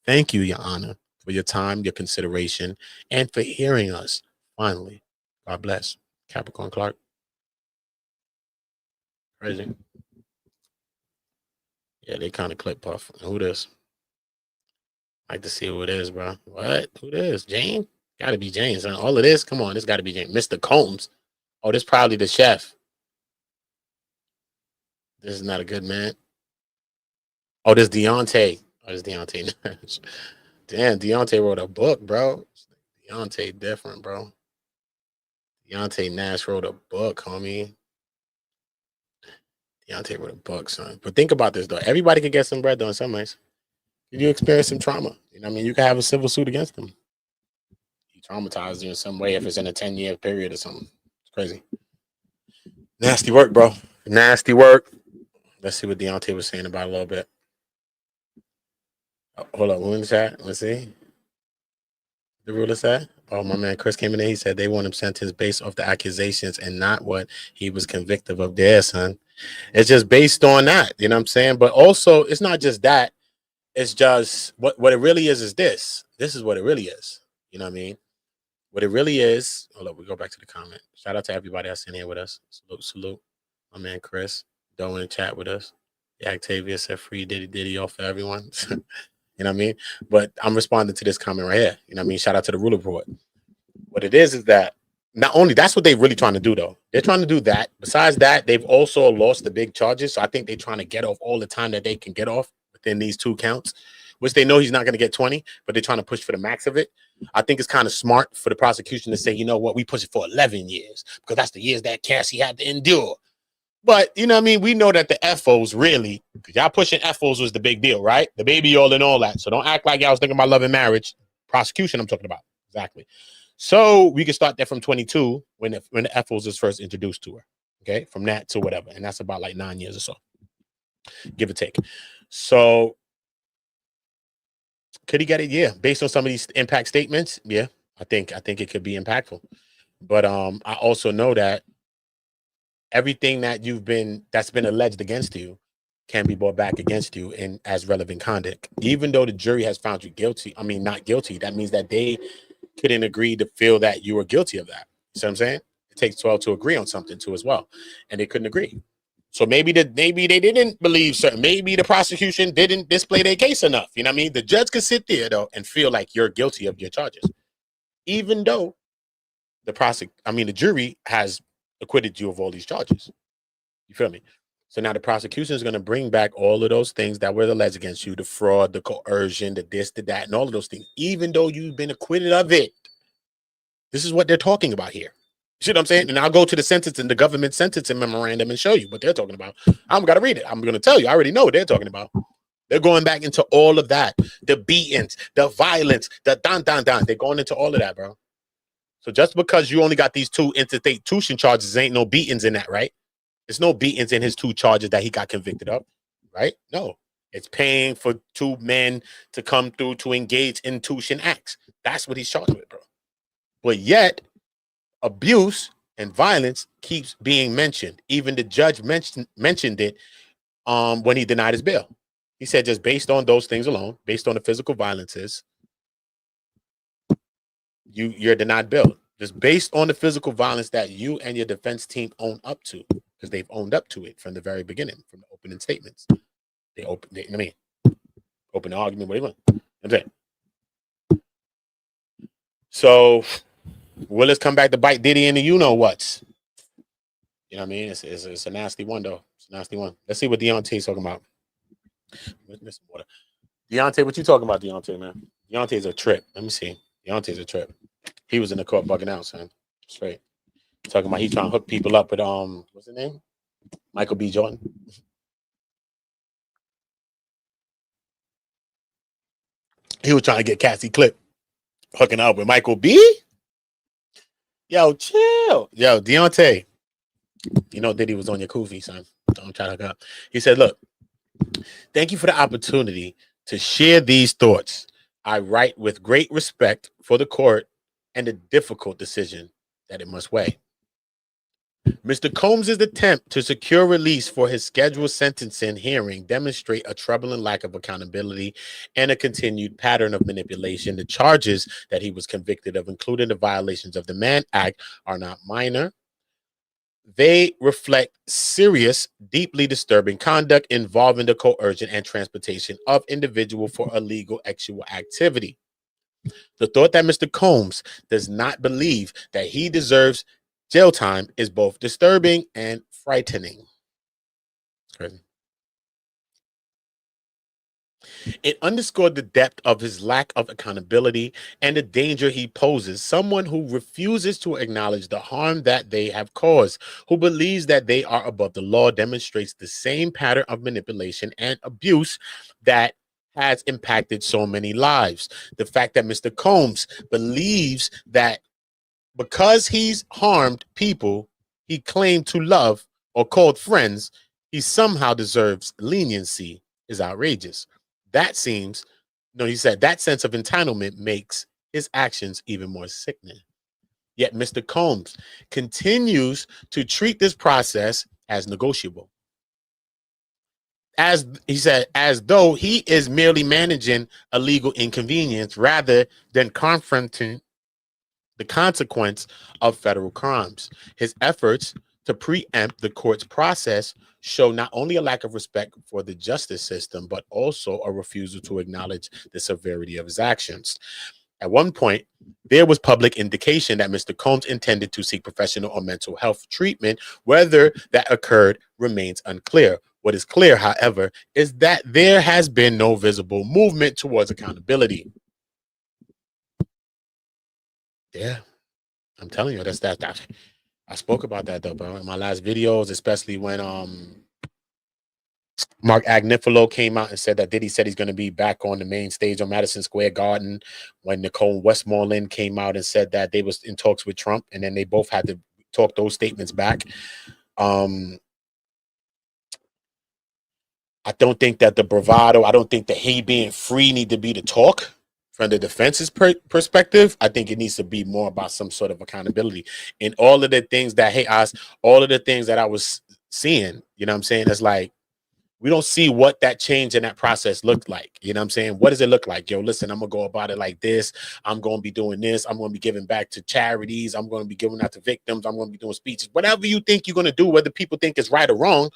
Thank you, Your Honor, for your time, your consideration, and for hearing us. Finally, God bless. Capricorn Clark. Crazy. Yeah, they kind of clip Puff. Who this? Like to see who it is, bro. What? Who this? Jane? Gotta be Jane, son. All of this? Come on, this gotta be Jane. Mr. Combs. Oh, this probably the chef. This is not a good man. Oh, this Deontay. Oh, this Deontay Nash. Damn, Deontay wrote a book, bro. Deontay different, bro. Deontay Nash wrote a book, homie. Deontay wrote a book, son. But think about this, though. Everybody can get some bread, though, in some ways. If you experience some trauma, you know what I mean? You can have a civil suit against them. He traumatized you in some way if it's in a 10-year period or something. It's crazy. Nasty work, bro. Nasty work. Let's see what Deontay was saying about it a little bit. Oh, hold on. Who in the chat? Let's see. The ruler said, oh, my man Chris came in there. He said they want him sentenced based off the accusations and not what he was convicted of there, son. It's just based on that. You know what I'm saying? But also, it's not just that. It's just what it really is this. This is what it really is. You know what I mean? What it really is. Hold up. We go back to the comment. Shout out to everybody that's in here with us. Salute. My man Chris. Doe in the chat with us. Yeah, Octavia said free Diddy off for everyone. You know what I mean? But I'm responding to this comment right here. You know what I mean? Shout out to the ruler report. What it is that not only that's what they're really trying to do, though. They're trying to do that. Besides that, they've also lost the big charges. So I think they're trying to get off all the time that they can get off within these 2 counts, which they know he's not going to get 20, but they're trying to push for the max of it. I think it's kind of smart for the prosecution to say, you know what, we push it for 11 years because that's the years that Cassie had to endure. But, you know what I mean? We know that the FOs really, because y'all pushing FOs was the big deal, right? The baby all and all that. So don't act like y'all was thinking about love and marriage. Prosecution I'm talking about. Exactly. So we can start that from 22 when the FOs is first introduced to her. Okay? From that to whatever. And that's about like 9 years or so. Give or take. So could he get it? Yeah. Based on some of these impact statements, yeah. I think it could be impactful. But I also know that everything that's been alleged against you can be brought back against you in as relevant conduct. Even though the jury has found you guilty, I mean not guilty, that means that they couldn't agree to feel that you were guilty of that. You see what I'm saying? It takes 12 to agree on something too as well. And they couldn't agree. So maybe they didn't believe certain. Maybe the prosecution didn't display their case enough. You know what I mean? The judge could sit there though and feel like you're guilty of your charges, even though the jury has acquitted you of all these charges. You feel me? So now the prosecution is going to bring back all of those things that were alleged against you, the fraud, the coercion, the this, the that, and all of those things, even though you've been acquitted of it. This is what they're talking about here. You see what I'm saying? And I'll go to the sentence in the government sentencing memorandum and show you what they're talking about. I'm going to read it. I'm going to tell you. I already know what they're talking about. They're going back into all of that. The beatings, the violence, the dan. They're going into all of that, bro. So just because you only got these 2 interstate charges, ain't no beatings in that, right? There's no beatings in his 2 charges that he got convicted of, right? No. It's paying for 2 men to come through to engage in tuition acts. That's what he's charged with, bro. But yet, abuse and violence keeps being mentioned. Even the judge mentioned it when he denied his bail. He said just based on those things alone, based on the physical violences, you're denied bail. Just based on the physical violence that you and your defense team own up to, because they've owned up to it from the very beginning, from the opening statements. Open the argument, whatever. I'm saying. So will it come back to bite Diddy in the you-know-whats? You know what I mean? It's a nasty one, though. It's a nasty one. Let's see what Deontay's talking about. Some water. Deontay, what you talking about, Deontay, man? Deontay's a trip. Let me see. Deontay's a trip. He was in the court bugging out, son. Straight. Talking about he trying to hook people up with, what's his name? Michael B. Jordan. He was trying to get Cassie Clip hooking up with Michael B. Yo, chill. Yo, Deontay. You know Diddy was on your kufi, son. Don't try to hook up. He said, look, thank you for the opportunity to share these thoughts. I write with great respect for the court and the difficult decision that it must weigh. Mr. Combs' attempt to secure release for his scheduled sentencing hearing demonstrate a troubling lack of accountability and a continued pattern of manipulation. The charges that he was convicted of, including the violations of the Mann Act, are not minor. They reflect serious, deeply disturbing conduct involving the coercion and transportation of individual for illegal sexual activity. The thought that Mr. Combs does not believe that he deserves jail time is both disturbing and frightening. Crazy. It underscored the depth of his lack of accountability and the danger he poses. Someone who refuses to acknowledge the harm that they have caused, who believes that they are above the law, demonstrates the same pattern of manipulation and abuse that has impacted so many lives. The fact that Mr. Combs believes that because he's harmed people he claimed to love or called friends, he somehow deserves leniency is outrageous. That seems, no, he said that sense of entitlement makes his actions even more sickening. Yet Mr. Combs continues to treat this process as negotiable. As he said, as though he is merely managing a legal inconvenience rather than confronting the consequence of federal crimes. His efforts to preempt the court's process show not only a lack of respect for the justice system, but also a refusal to acknowledge the severity of his actions. At one point, there was public indication that Mr. Combs intended to seek professional or mental health treatment. Whether that occurred remains unclear. What is clear, however, is that there has been no visible movement towards accountability. Yeah, I'm telling you, that's that. I spoke about that though, bro, in my last videos, especially when Mark Agnifilo came out and said that Diddy said he's going to be back on the main stage on Madison Square Garden. When Nicole Westmoreland came out and said that they was in talks with Trump, and then they both had to talk those statements back. I don't think that the bravado, I don't think that he being free need to be the talk. From the defense's perspective, I think it needs to be more about some sort of accountability. And all of the things that, hey, all of the things that I was seeing, you know what I'm saying? It's like, we don't see what that change in that process looked like. You know what I'm saying? What does it look like? Yo, listen, I'm going to go about it like this. I'm going to be doing this. I'm going to be giving back to charities. I'm going to be giving out to victims. I'm going to be doing speeches. Whatever you think you're going to do, whether people think it's right or wrong,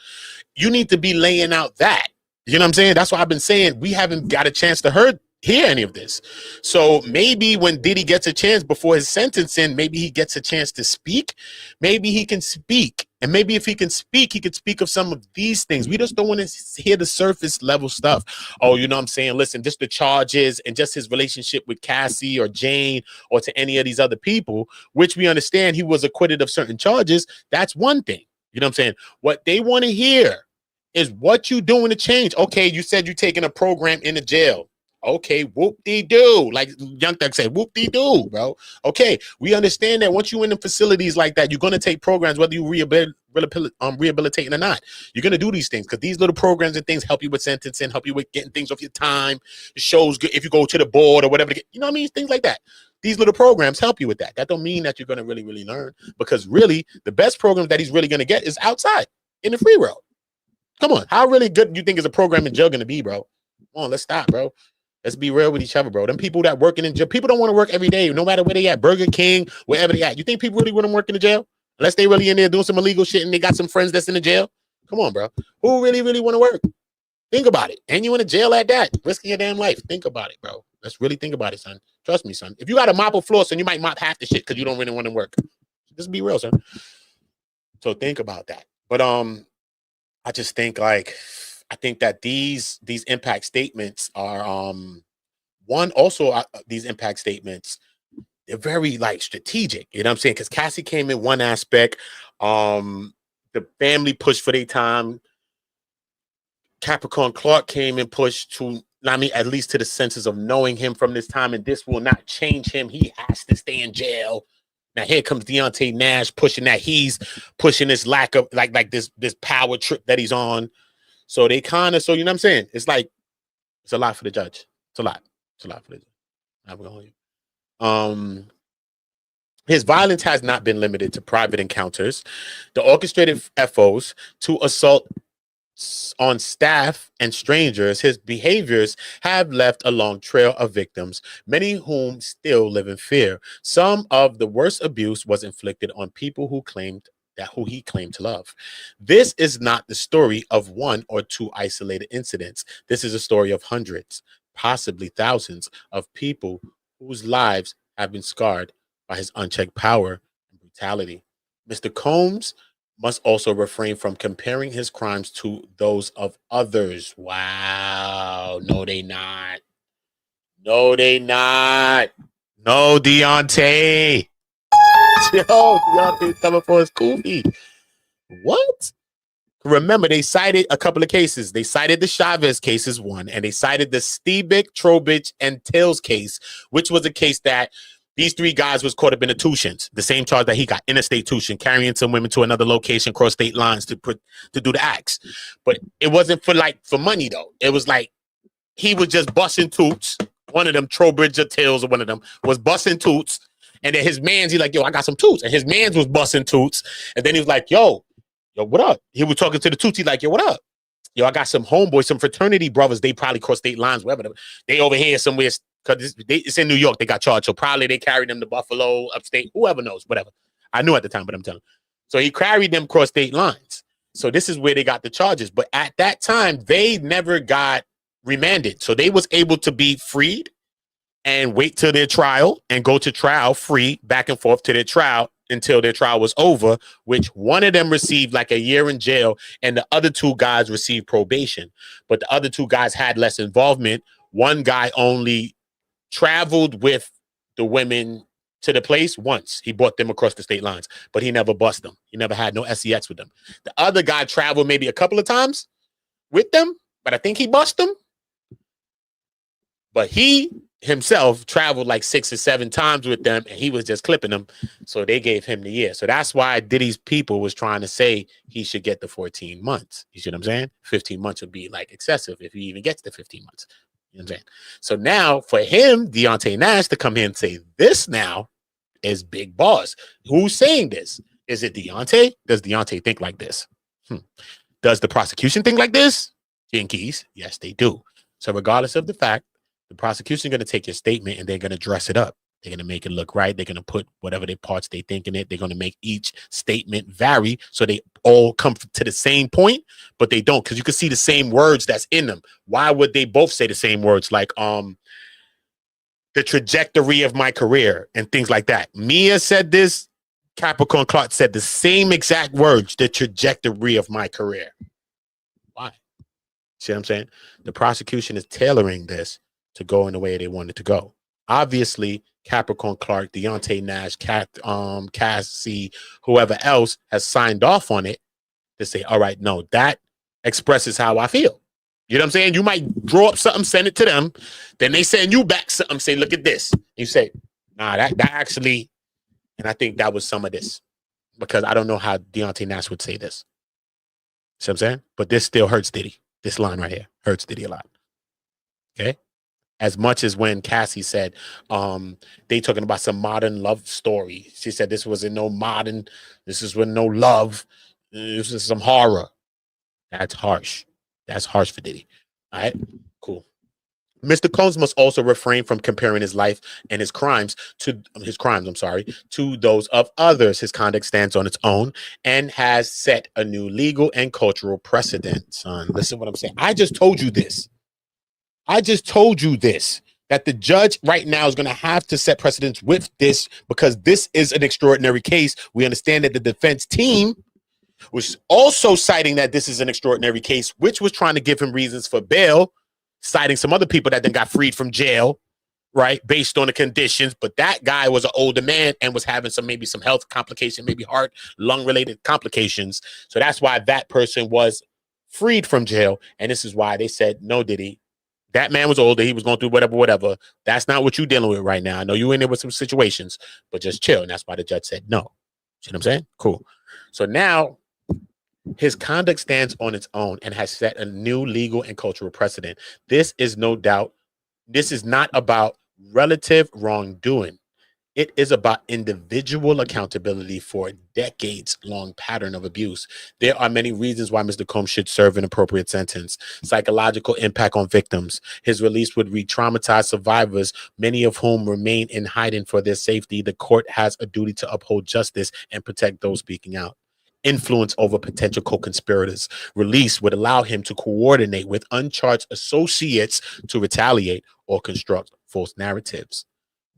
you need to be laying out that. You know what I'm saying? That's why I've been saying we haven't got a chance to hear any of this. So maybe when Diddy gets a chance before his sentencing, maybe he gets a chance to speak. Maybe he can speak. And maybe if he can speak, he could speak of some of these things. We just don't want to hear the surface level stuff. Oh, you know what I'm saying? Listen, just the charges and just his relationship with Cassie or Jane or to any of these other people, which we understand he was acquitted of certain charges. That's one thing. You know what I'm saying? What they want to hear is what you doing to change. Okay, you said you're taking a program in the jail. Okay, whoop-de-doo. Like Young Thug said, whoop-de-doo, bro. Okay, we understand that once you're in the facilities like that, you're going to take programs, whether you rehabilitating or not. You're going to do these things because these little programs and things help you with sentencing, help you with getting things off your time. It shows good if you go to the board or whatever. You know what I mean? Things like that. These little programs help you with that. That don't mean that you're going to really, really learn, because really the best programs that he's really going to get is outside in the free world. Come on. How really good do you think is a program in jail going to be, bro? Come on, let's stop, bro. Let's be real with each other, bro. Them people that working in jail, people don't want to work every day, no matter where they at, Burger King, wherever they at. You think people really want to work in the jail? Unless they really in there doing some illegal shit and they got some friends that's in the jail? Come on, bro. Who really, really want to work? Think about it. And you in a jail at that, risking your damn life. Think about it, bro. Let's really think about it, son. Trust me, son. If you got to mop a floor, son, you might mop half the shit because you don't really want to work. Just be real, son. So think about that. But I just think like I think that these impact statements are one also these impact statements, they're very like strategic. You know what I'm saying? Because Cassie came in one aspect, the family pushed for their time. Capricorn Clark came and pushed to, I mean, at least to the senses of knowing him from this time, and this will not change him. He has to stay in jail. Now here comes Deontay Nash pushing that he's pushing this lack of like this power trip that he's on. So they kind of, so you know what I'm saying? It's like it's a lot for the judge. It's a lot. It's a lot for the judge. I'm going you. His violence has not been limited to private encounters. The orchestrated FOs to assault on staff and strangers, his behaviors have left a long trail of victims, many whom still live in fear. Some of the worst abuse was inflicted on people who he claimed to love. This is not the story of one or two isolated incidents. This is a story of hundreds, possibly thousands of people whose lives have been scarred by his unchecked power and brutality. Mr. Combs must also refrain from comparing his crimes to those of others. Wow. No, they not. No, they not. No, Deontay. Yo, Deontay's coming for his goofy. What? Remember, they cited a couple of cases. They cited the Chavez case as one, and they cited the Stebic, Trowbridge, and Tills case, which was a case that these three guys was caught up in the tuitions, the same charge that he got, interstate tuition, carrying some women to another location, cross state lines to do the acts. But it wasn't for money though. It was like he was just busting toots. One of them, Trowbridge or Tills, or one of them was busting toots. And then his man's, he like, yo, I got some toots. And his man's was busting toots. And then he was like, yo, what up? He was talking to the toots. He like, yo, what up? Yo, I got some homeboys, some fraternity brothers. They probably cross state lines, wherever. They over here somewhere. Because it's in New York, they got charged. So probably they carried them to Buffalo, upstate, whoever knows, whatever. I knew at the time, but I'm telling you. So he carried them cross state lines. So this is where they got the charges. But at that time, they never got remanded. So they was able to be freed and wait till their trial and go to trial free, back and forth to their trial until their trial was over, which one of them received like a year in jail and the other two guys received probation. But the other two guys had less involvement. One guy only traveled with the women to the place once. He brought them across the state lines, but he never bust them. He never had no SEX with them. The other guy traveled maybe a couple of times with them, but I think he bust them. But he himself traveled like 6 or 7 times with them, and he was just clipping them. So they gave him the year. So that's why Diddy's people was trying to say he should get the 14 months. You see what I'm saying? 15 months would be like excessive if he even gets the 15 months. You know what I'm saying? So now for him, Deontay Nash, to come here and say this now is big boss. Who's saying this? Is it Deontay? Does Deontay think like this? Does the prosecution think like this? Jinkies, yes, they do. So regardless of the fact, the prosecution is going to take your statement and they're going to dress it up. They're going to make it look right. They're going to put whatever their parts they think in it. They're going to make each statement vary so they all come to the same point, but they don't, because you can see the same words that's in them. Why would they both say the same words? Like the trajectory of my career and things like that. Mia said this. Capricorn Clark said the same exact words, the trajectory of my career. Why? See what I'm saying? The prosecution is tailoring this to go in the way they want it to go. Obviously, Capricorn Clark, Deontay Nash, Cassie, whoever else has signed off on it to say, all right, no, that expresses how I feel. You know what I'm saying? You might draw up something, send it to them. Then they send you back something, say, look at this. You say, nah, that actually, and I think that was some of this, because I don't know how Deontay Nash would say this. See what I'm saying? But this still hurts Diddy. This line right here hurts Diddy a lot. Okay? As much as when Cassie said, they talking about some modern love story. She said this wasn't no modern, this is with no love. This is some horror. That's harsh. That's harsh for Diddy. All right, cool. Mr. Combs must also refrain from comparing his life and his crimes, to those of others. His conduct stands on its own and has set a new legal and cultural precedent. Son, listen what I'm saying. I just told you this. That the judge right now is going to have to set precedents with this, because this is an extraordinary case. We understand that the defense team was also citing that this is an extraordinary case, which was trying to give him reasons for bail, citing some other people that then got freed from jail, right, based on the conditions. But that guy was an older man and was having maybe some health complication, maybe heart, lung related complications. So that's why that person was freed from jail. And this is why they said, no, Diddy, that man was older. He was going through whatever. That's not what you're dealing with right now. I know you're in there with some situations, but just chill. And that's why the judge said no. See what I'm saying? Cool. So now his conduct stands on its own and has set a new legal and cultural precedent. This is no doubt, this is not about relative wrongdoing. It is about individual accountability for a decades-long pattern of abuse. There are many reasons why Mr. Combs should serve an appropriate sentence. Psychological impact on victims. His release would re-traumatize survivors, many of whom remain in hiding for their safety. The court has a duty to uphold justice and protect those speaking out. Influence over potential co-conspirators. Release would allow him to coordinate with uncharged associates to retaliate or construct false narratives.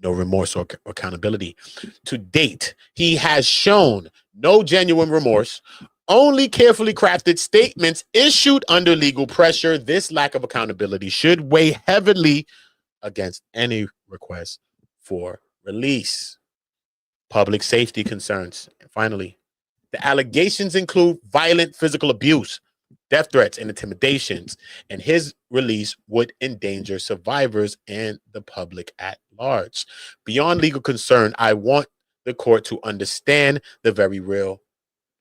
No remorse or accountability. To date, he has shown no genuine remorse, only carefully crafted statements issued under legal pressure. This lack of accountability should weigh heavily against any request for release. Public safety concerns. And finally, the allegations include violent physical abuse, death threats, and intimidations, and his release would endanger survivors and the public at large. Beyond legal concern, I want the court to understand the very real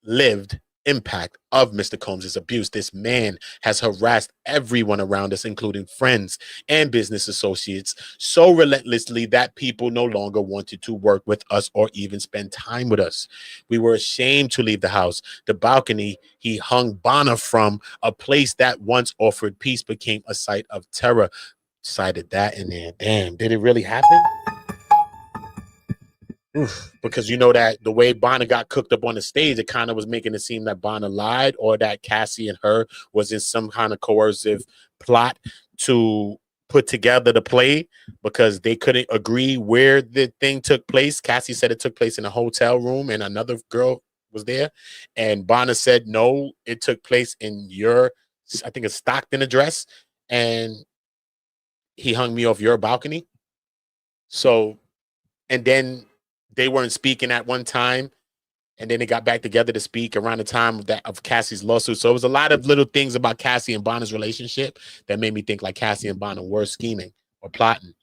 lived impact of Mr. Combs' abuse. This man has harassed everyone around us, including friends and business associates, so relentlessly that people no longer wanted to work with us or even spend time with us. We were ashamed to leave the house. The balcony he hung Bonner from, a place that once offered peace, became a site of terror. Cited that in there. Damn, did it really happen? Because you know that the way Bonner got cooked up on the stage, it kind of was making it seem that Bonner lied, or that Cassie and her was in some kind of coercive plot to put together the play, because they couldn't agree where the thing took place. Cassie said it took place in a hotel room and another girl was there, and Bonner said no, it took place in your, I think it's Stockton address, and he hung me off your balcony. So, and then they weren't speaking at one time, and then they got back together to speak around the time of Cassie's lawsuit. So it was a lot of little things about Cassie and Bonner's relationship that made me think like Cassie and Bonner were scheming or plotting,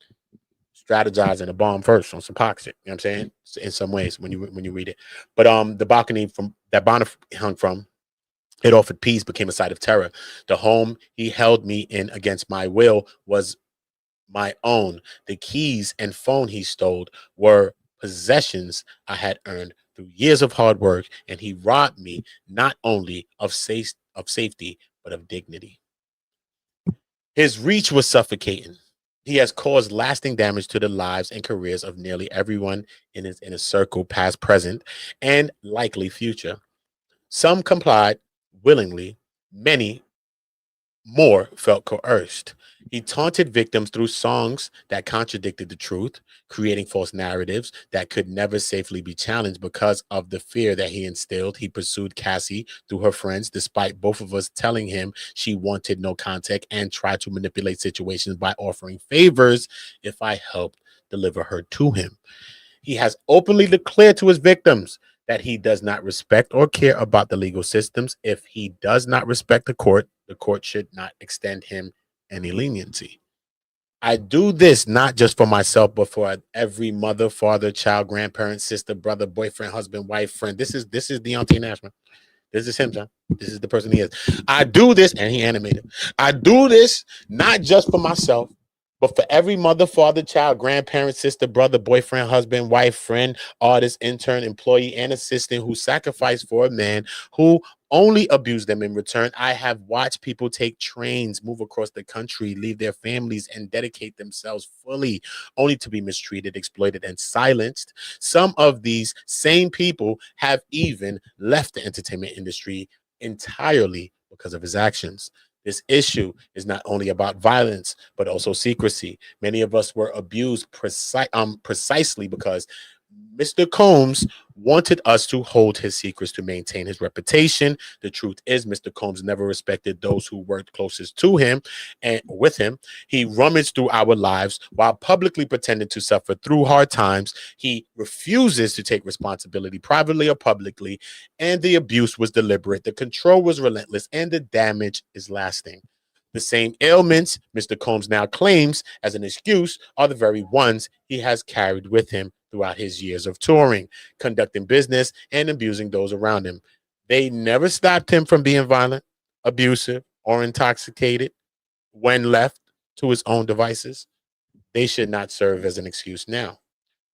strategizing to bomb first on some pocket. You know what I'm saying? In some ways, when you read it. But the balcony from that Bonner hung from, it offered peace, became a site of terror. The home he held me in against my will was my own. The keys and phone he stole were possessions I had earned through years of hard work, and he robbed me not only of safety, but of dignity. His reach was suffocating. He has caused lasting damage to the lives and careers of nearly everyone in his inner circle, past, present, and likely future. Some complied willingly, many more felt coerced. He taunted victims through songs that contradicted the truth, creating false narratives that could never safely be challenged because of the fear that he instilled. He pursued Cassie through her friends, despite both of us telling him she wanted no contact, and tried to manipulate situations by offering favors if I helped deliver her to him. He has openly declared to his victims that he does not respect or care about the legal systems. If he does not respect the court should not extend him any leniency. I do this not just for myself, but for every mother, father, child, grandparent, sister, brother, boyfriend, husband, wife, friend. This is Deontay Nashman. This is him, John. This is the person he is. I do this, and he animated. I do this not just for myself, But for every mother, father, child, grandparent, sister, brother, boyfriend, husband, wife, friend, artist, intern, employee, and assistant who sacrificed for a man who only abused them in return, I have watched people take trains, move across the country, leave their families, and dedicate themselves fully, only to be mistreated, exploited, and silenced. Some of these same people have even left the entertainment industry entirely because of his actions. This issue is not only about violence, but also secrecy. Many of us were abused precisely because Mr. Combs wanted us to hold his secrets to maintain his reputation. The truth is, Mr. Combs never respected those who worked closest to him and with him. He rummaged through our lives while publicly pretending to suffer through hard times. He refuses to take responsibility privately or publicly, and the abuse was deliberate. The control was relentless, and the damage is lasting. The same ailments Mr. Combs now claims as an excuse are the very ones he has carried with him throughout his years of touring, conducting business, and abusing those around him. They never stopped him from being violent, abusive, or intoxicated when left to his own devices. They should not serve as an excuse now.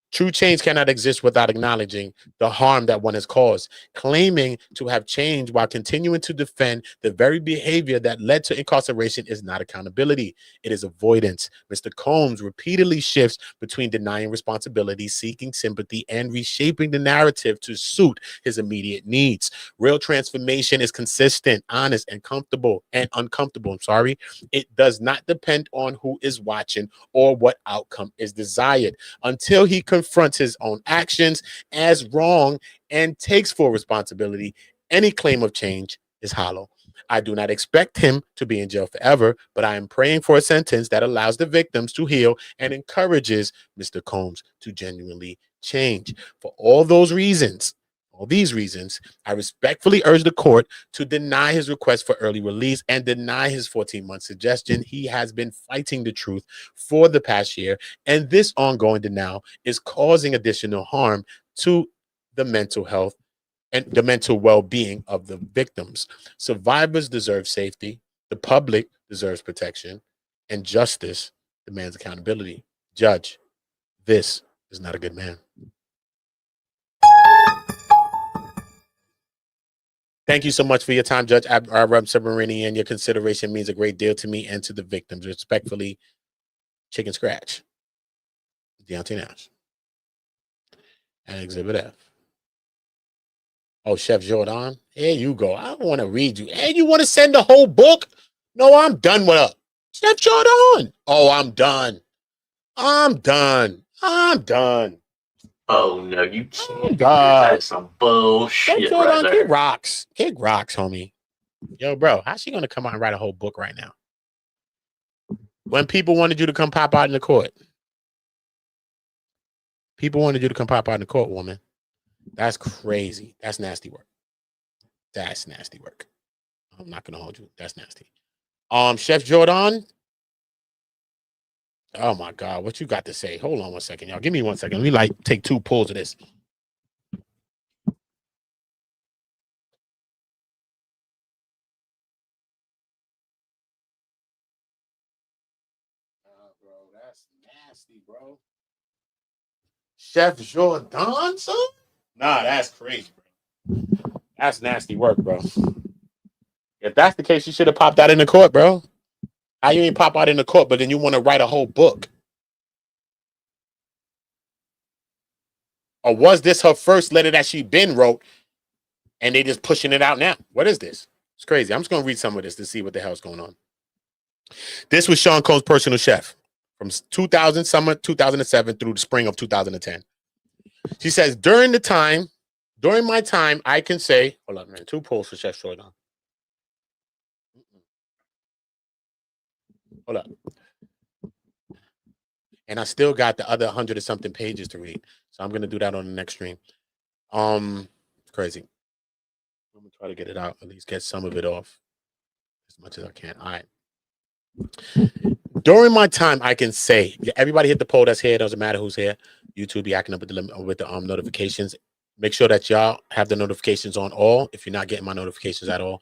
True change cannot exist without acknowledging the harm that one has caused. Claiming to have changed while continuing to defend the very behavior that led to incarceration is not accountability. It is avoidance. Mr. Combs repeatedly shifts between denying responsibility, seeking sympathy, and reshaping the narrative to suit his immediate needs. Real transformation is consistent, honest, and uncomfortable. It does not depend on who is watching or what outcome is desired. Until he confronts his own actions as wrong and takes full responsibility, any claim of change is hollow. I do not expect him to be in jail forever, but I am praying for a sentence that allows the victims to heal and encourages Mr. Combs to genuinely change. For all these reasons, I respectfully urge the court to deny his request for early release and deny his 14-month suggestion. He has been fighting the truth for the past year, and this ongoing denial is causing additional harm to the mental health and the mental well-being of the victims. Survivors deserve safety. The public deserves protection, and justice demands accountability. Judge, this is not a good man. Thank you so much for your time, Judge Abraham Submarinian. Your consideration means a great deal to me and to the victims. Respectfully, Chicken Scratch, Deontay Nash, and Exhibit F. Oh, Chef Jordan, here you go. I don't want to read you. Hey, you want to send the whole book? No, I'm done with her. Chef Jordan. Oh, I'm done. Oh no, you can't. God. That is some bullshit. Chef Jordan, Right there. Kid rocks. Kid rocks, homie. Yo, bro, how's she gonna come out and write a whole book right now? When people wanted you to come pop out in the court. People wanted you to come pop out in the court, woman. That's crazy. That's nasty work. That's nasty work. I'm not gonna hold you. That's nasty. Chef Jordan. Oh my God, what you got to say? Hold on one second, y'all. Give me 1 second. Let me take 2 pulls of this. Oh, bro, that's nasty, bro. Chef Jordan, son? Nah, that's crazy, bro. That's nasty work, bro. If that's the case, you should have popped out in the court, bro. How you ain't pop out in the court, but then you want to write a whole book? Or was this her first letter that she been wrote and they just pushing it out now? What is this? It's crazy. I'm just going to read some of this to see what the hell's going on. This was Sean Combs' personal chef from summer 2007 through the spring of 2010. She says, during my time, I can say, hold on, man, 2 pulls for Chef Jordan. Hold up. And I still got the other 100 or something pages to read. So I'm going to do that on the next stream. It's crazy. I'm going to try to get it out, at least get some of it off as much as I can. All right. During my time, I can say, everybody hit the poll that's here. It doesn't matter who's here. YouTube be acting up with the notifications. Make sure that y'all have the notifications on all if you're not getting my notifications at all.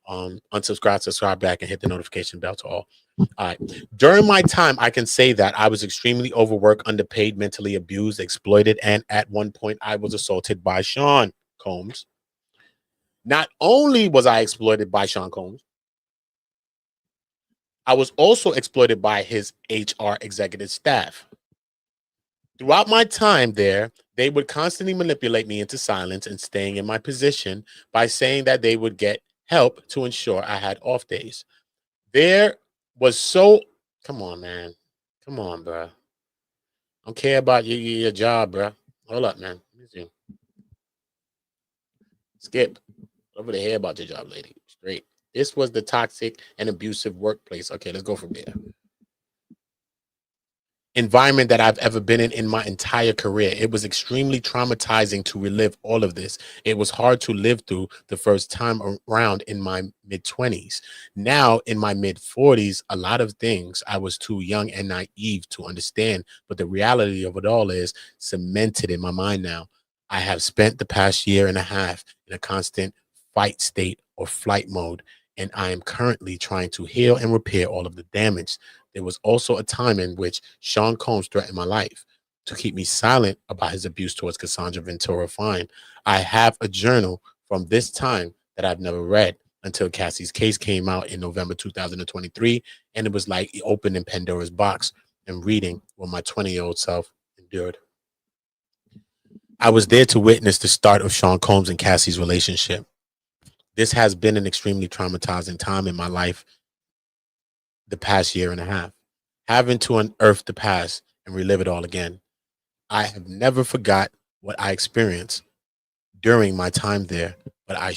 Unsubscribe, subscribe back, and hit the notification bell to all. All right. During my time, I can say that I was extremely overworked, underpaid, mentally abused, exploited, and at one point I was assaulted by Sean Combs. Not only was I exploited by Sean Combs, I was also exploited by his HR executive staff. Throughout my time there, they would constantly manipulate me into silence and staying in my position by saying that they would get help to ensure I had off days. There was so, come on, man. Come on, bro. I don't care about your job, bro. Hold up, man. Let me see. Skip. Over the head about your job, lady. Straight. This was the toxic and abusive workplace. Okay, let's go from there. Environment that I've ever been in my entire career. It was extremely traumatizing to relive all of this. It was hard to live through the first time around in my mid-20s. Now in my mid-40s, a lot of things I was too young and naive to understand, but the reality of it all is cemented in my mind now. I have spent the past year and a half in a constant fight state or flight mode, and I am currently trying to heal and repair all of the damage. There was also a time in which Sean Combs threatened my life to keep me silent about his abuse towards Cassandra Ventura Fine. I have a journal from this time that I've never read until Cassie's case came out in November 2023, and it was like opening Pandora's box and reading what my 20-year-old self endured. I was there to witness the start of Sean Combs and Cassie's relationship. This has been an extremely traumatizing time in my life the past year and a half, having to unearth the past and relive it all again. I have never forgot what I experienced during my time there, but I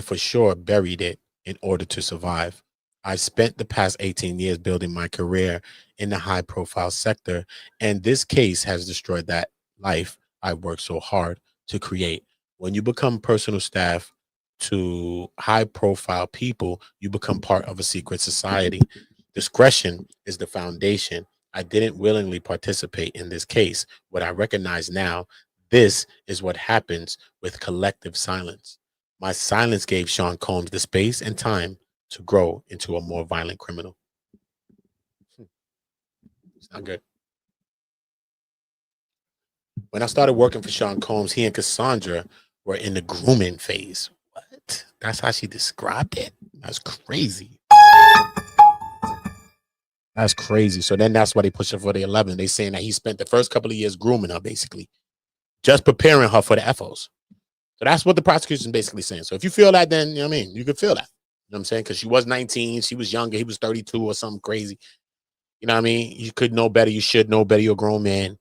for sure buried it in order to survive. I spent the past 18 years building my career in the high profile sector, and this case has destroyed that life I worked so hard to create. When you become personal staff to high profile people, you become part of a secret society. Discretion is the foundation. I didn't willingly participate in this case. What I recognize now, this is what happens with collective silence. My silence gave Sean Combs the space and time to grow into a more violent criminal. It's not good. When I started working for Sean Combs, he and Cassandra were in the grooming phase. What? That's how she described it? That's crazy. That's crazy. So then that's why they push her for the 11. They saying that he spent the first couple of years grooming her, basically, just preparing her for the FOs. So that's what the prosecution is basically saying. So if you feel that, then, you know what I mean? You could feel that. You know what I'm saying? Because she was 19. She was younger. He was 32 or something crazy. You know what I mean? You could know better. You should know better. You're a grown man.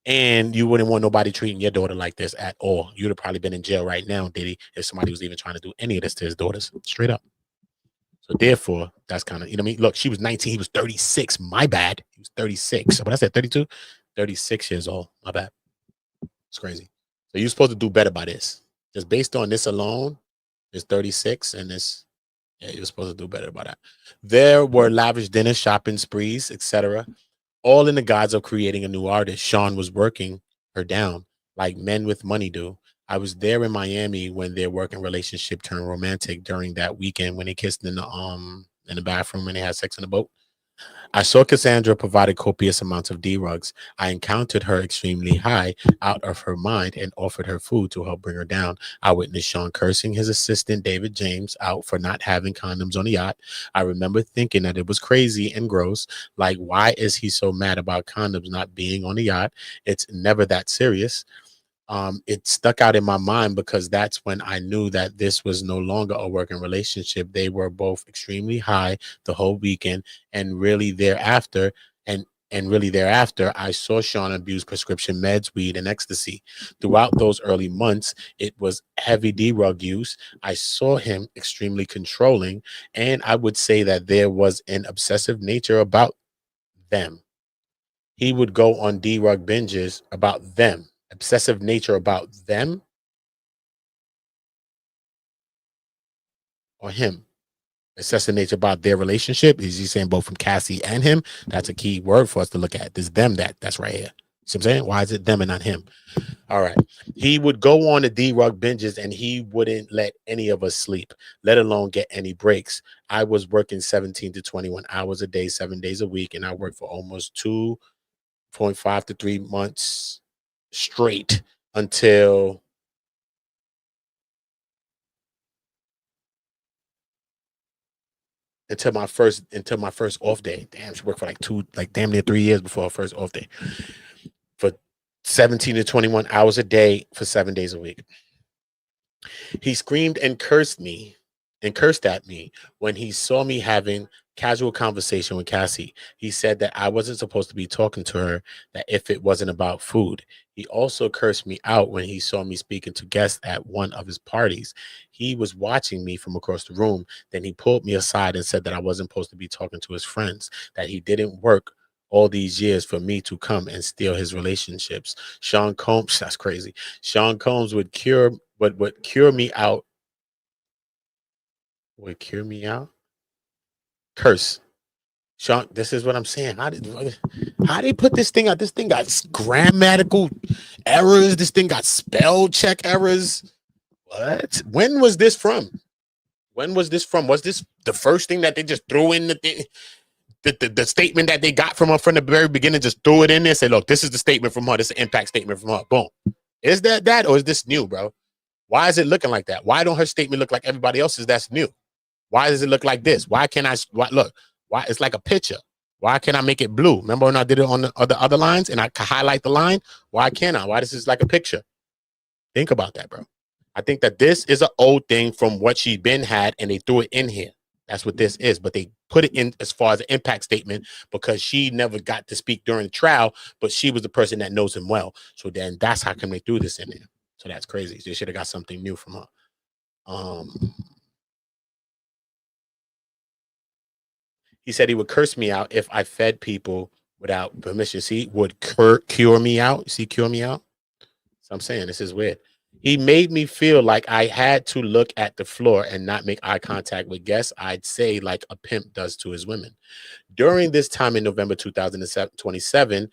And you wouldn't want nobody treating your daughter like this at all. You'd have probably been in jail right now, Diddy, if somebody was even trying to do any of this to his daughters. Straight up. So therefore, that's kind of, you know what I mean? Look, she was 19. He was 36. My bad. He was 36. What I said, 32? 36 years old. My bad. It's crazy. So you're supposed to do better by this. Just based on this alone, it's 36 and this, yeah, you're supposed to do better by that. There were lavish dinners, shopping sprees, etc., all in the guise of creating a new artist. Sean was working her down like men with money do. I was there in Miami when their working relationship turned romantic during that weekend when they kissed in the bathroom and they had sex in the boat. I saw Cassandra provided copious amounts of D-rugs. I encountered her extremely high, out of her mind, and offered her food to help bring her down. I witnessed Sean cursing his assistant, David James, out for not having condoms on the yacht. I remember thinking that it was crazy and gross. Like, why is he so mad about condoms not being on the yacht? It's never that serious. It stuck out in my mind because that's when I knew that this was no longer a working relationship. They were both extremely high the whole weekend, and really thereafter, I saw Sean abuse prescription meds, weed, and ecstasy. Throughout those early months, it was heavy D-rug use. I saw him extremely controlling, and I would say that there was an obsessive nature about them. He would go on D-rug binges about them. Obsessive nature about them or him. Obsessive nature about their relationship. Is he saying both from Cassie and him? That's a key word for us to look at. This them, that's right here. See what I'm saying? Why is it them and not him? All right. He would go on the D-Rug binges and he wouldn't let any of us sleep, let alone get any breaks. I was working 17 to 21 hours a day, 7 days a week, and I worked for almost 2.5 to 3 months straight until my first off day. Damn, she worked for like damn near 3 years before her first off day. For 17 to 21 hours a day for 7 days a week. He screamed and cursed at me when he saw me having casual conversation with Cassie. He said that I wasn't supposed to be talking to her, that if it wasn't about food. He also cursed me out when he saw me speaking to guests at one of his parties. He was watching me from across the room. Then he pulled me aside and said that I wasn't supposed to be talking to his friends, that he didn't work all these years for me to come and steal his relationships. Sean Combs, that's crazy. Sean Combs would cure me out. Would cure me out? Curse. Sean, this is what I'm saying. How they put this thing out? This thing got grammatical errors. This thing got spell check errors. What? When was this from? When was this from? Was this the first thing that they just threw in the statement that they got from her from the very beginning? Just threw it in there and say, look, this is the statement from her. This is an impact statement from her. Boom. Is that or is this new, bro? Why is it looking like that? Why don't her statement look like everybody else's that's new? Why does it look like this? Why can't I look? Why it's like a picture? Why can't I make it blue? Remember when I did it on the other lines and I highlight the line? Why can't I? Why this is like a picture? Think about that, bro. I think that this is an old thing from what she been had and they threw it in here. That's what this is. But they put it in as far as an impact statement because she never got to speak during the trial, but she was the person that knows him well. So then that's how come they threw this in there. So that's crazy. They should have got something new from her. He said he would curse me out if I fed people without permission. See, would cure me out. See, cure me out. So I'm saying this is weird. He made me feel like I had to look at the floor and not make eye contact with guests. I'd say like a pimp does to his women. During this time in November 2007,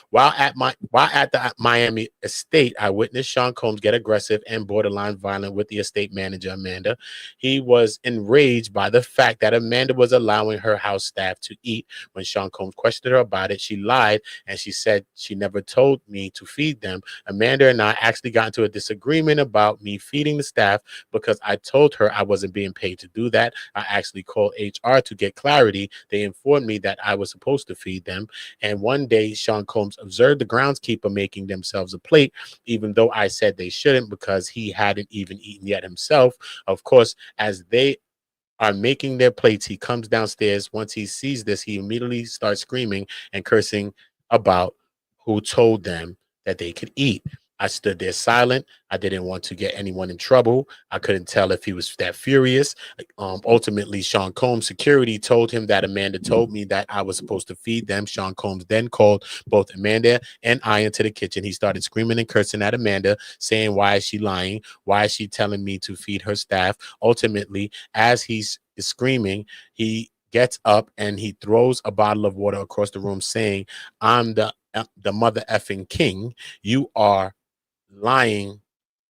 while at the Miami estate, I witnessed Sean Combs get aggressive and borderline violent with the estate manager, Amanda. He was enraged by the fact that Amanda was allowing her house staff to eat. When Sean Combs questioned her about it, she lied and she said she never told me to feed them. Amanda and I actually got into a disagreement about me feeding the staff because I told her I wasn't being paid to do that. I actually called HR to get clarity. They informed me that I was supposed to feed them. And one day, Sean Combs observed the groundskeeper making themselves a plate, even though I said they shouldn't because he hadn't even eaten yet himself. Of course, as they are making their plates, he comes downstairs. Once he sees this, he immediately starts screaming and cursing about who told them that they could eat. I stood there silent. I didn't want to get anyone in trouble. I couldn't tell if he was that furious. Ultimately, Sean Combs' security told him that Amanda told me that I was supposed to feed them. Sean Combs then called both Amanda and I into the kitchen. He started screaming and cursing at Amanda, saying, why is she lying? Why is she telling me to feed her staff? Ultimately, as he's screaming, he gets up and he throws a bottle of water across the room, saying, I'm the mother effing king. You are lying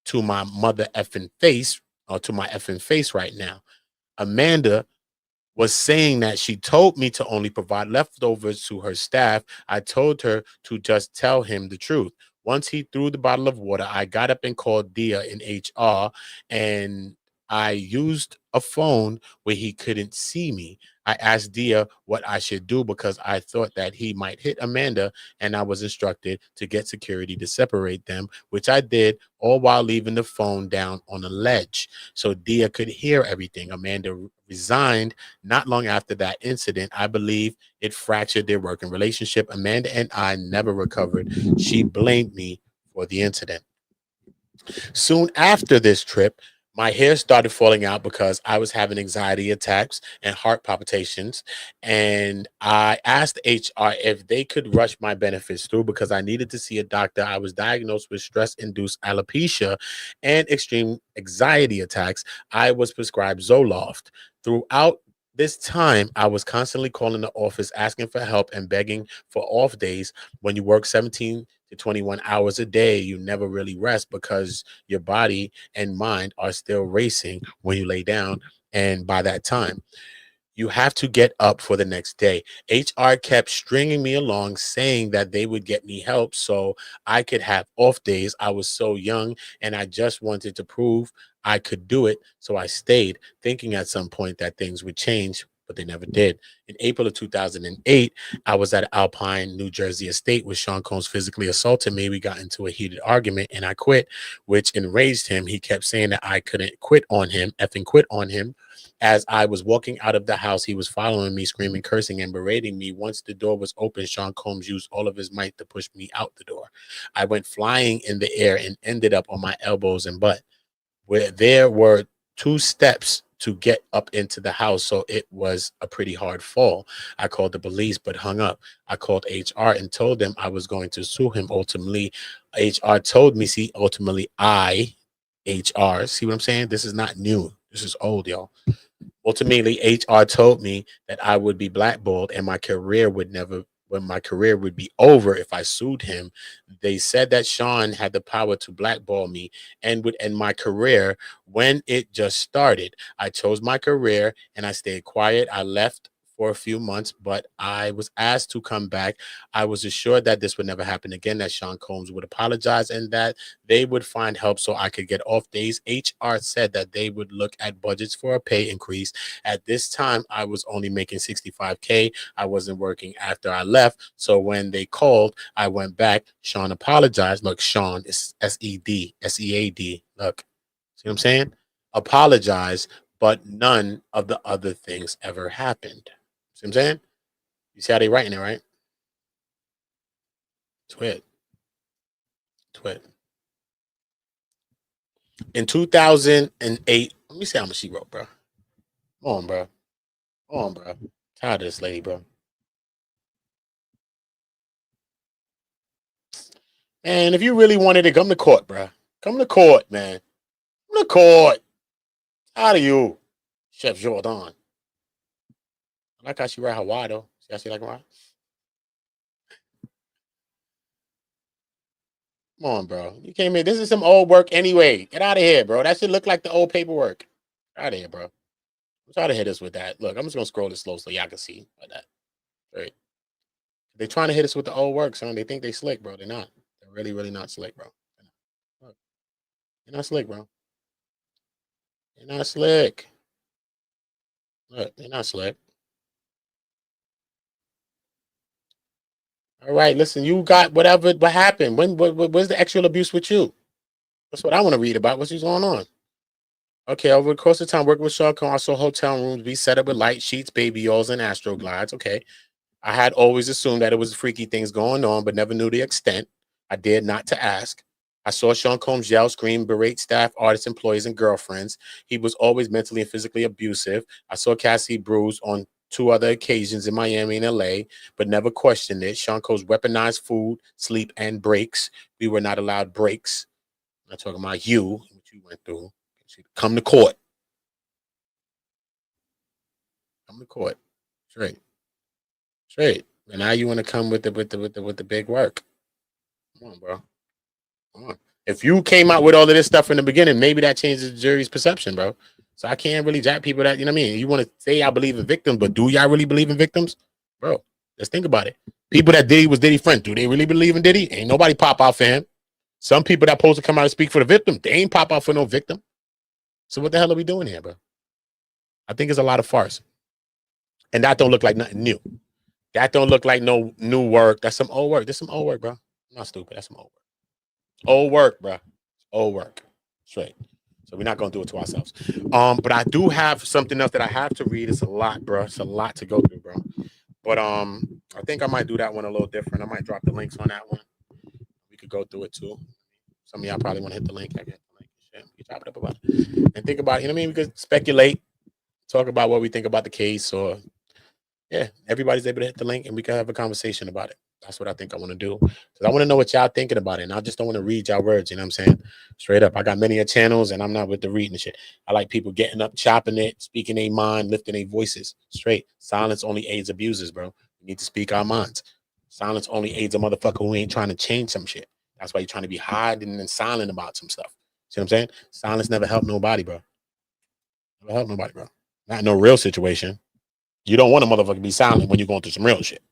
to my mother effing face, or to my effing face right now. Amanda was saying that she told me to only provide leftovers to her staff. I told her to just tell him the truth. Once he threw the bottle of water, I got up and called Dia in HR, and I used a phone where he couldn't see me. I asked Dia what I should do because I thought that he might hit Amanda, and I was instructed to get security to separate them, which I did, all while leaving the phone down on a ledge so Dia could hear everything. Amanda resigned not long after that incident. I believe it fractured their working relationship. Amanda and I never recovered. She blamed me for the incident. Soon after this trip, my hair started falling out because I was having anxiety attacks and heart palpitations. And I asked HR if they could rush my benefits through because I needed to see a doctor. I was diagnosed with stress-induced alopecia and extreme anxiety attacks. I was prescribed Zoloft. Throughout This time, I was constantly calling the office asking for help and begging for off days. When you work 17 to 21 hours a day, you never really rest because your body and mind are still racing when you lay down. And by that time, you have to get up for the next day. HR kept stringing me along, saying that they would get me help so I could have off days. I was so young and I just wanted to prove I could do it. So I stayed, thinking at some point that things would change, but they never did. In April of 2008, I was at Alpine, New Jersey estate where Sean Combs physically assaulted me. We got into a heated argument and I quit, which enraged him. He kept saying that I couldn't quit on him, effing quit on him. As I was walking out of the house, he was following me, screaming, cursing, and berating me. Once the door was open, Sean Combs used all of his might to push me out the door. I went flying in the air and ended up on my elbows and butt, where there were 2 steps to get up into the house, so it was a pretty hard fall. I called the police but hung up. I called HR and told them I was going to sue him. Ultimately, HR told me, see, ultimately HR, see what I'm saying? This is not new. This is old, y'all. Ultimately, HR told me that I would be blackballed and my career would never, when my career would be over if I sued him. They said that Sean had the power to blackball me and would end my career when it just started. I chose my career and I stayed quiet. I left for a few months, but I was asked to come back. I was assured that this would never happen again, that Sean Combs would apologize and that they would find help so I could get off days. HR said that they would look at budgets for a pay increase. At this time, I was only making $65K. I wasn't working after I left. So when they called, I went back. Sean apologized. Look, Sean is SEAD. Look, see what I'm saying? Apologize, but none of the other things ever happened. See what I'm saying? You see how they writing it, right? Twit. In 2008, let me see how much she wrote, bro. Come on, bro. Tired of this lady, bro. And if you really wanted it, come to court, bro. Come to court, man. Come to court. Tired of you, Chef Jordan. I like how she write her why, though. See how she like why? Come on, bro. You came in. This is some old work anyway. Get out of here, bro. That should look like the old paperwork. Get out of here, bro. I'm trying to hit us with that. Look, I'm just gonna scroll this slow so y'all can see like that. Right. They're trying to hit us with the old work, son. They think they slick, bro. They're not. They're really, really not slick, bro. Look, they're not slick, bro. They're not slick. Look, they're not slick. All right, listen, you got whatever. What happened? Where's the actual abuse with you? That's what I want to read about. What's going on? Okay, over the course of time, working with Sean Combs, I saw hotel rooms be set up with light sheets, baby yolls, and astroglides. Okay. I had always assumed that it was freaky things going on, but never knew the extent. I dared not to ask. I saw Sean Combs yell, scream, berate staff, artists, employees, and girlfriends. He was always mentally and physically abusive. I saw Cassie bruised on 2 other occasions in Miami and LA, but never questioned it. Sean Combs weaponized food, sleep, and breaks. We were not allowed breaks. I'm not talking about you, what you went through. Come to court. Come to court. Straight. And now you want to come with the big work. Come on, bro. Come on. If you came out with all of this stuff in the beginning, maybe that changes the jury's perception, bro. So I can't really jack people that, you know what I mean? You want to say I believe in victims, but do y'all really believe in victims? Bro, let's think about it. People that Diddy was Diddy's friend, do they really believe in Diddy? Ain't nobody pop out for him. Some people that supposed to come out and speak for the victim, they ain't pop out for no victim. So what the hell are we doing here, bro? I think it's a lot of farce. And that don't look like nothing new. That don't look like no new work. That's some old work. That's some old work, bro. I'm not stupid. That's some old work. Old work, bro. Old work. Straight. So we're not gonna do it to ourselves. But I do have something else that I have to read. It's a lot, bro. It's a lot to go through, bro. But I think I might do that one a little different. I might drop the links on that one. We could go through it too. Some of y'all probably want to hit the link. I can hit the link. Shit. We can chop it up about it. And think about it. You know what I mean? We could speculate, talk about what we think about the case, or yeah, everybody's able to hit the link and we can have a conversation about it. That's what I think I want to do. Because I want to know what y'all thinking about it. And I just don't want to read y'all words. You know what I'm saying? Straight up. I got many channels and I'm not with the reading shit. I like people getting up, chopping it, speaking their mind, lifting their voices. Straight. Silence only aids abusers, bro. We need to speak our minds. Silence only aids a motherfucker who ain't trying to change some shit. That's why you're trying to be hiding and silent about some stuff. See what I'm saying? Silence never helped nobody, bro. Never helped nobody, bro. Not in no real situation. You don't want a motherfucker to be silent when you're going through some real shit.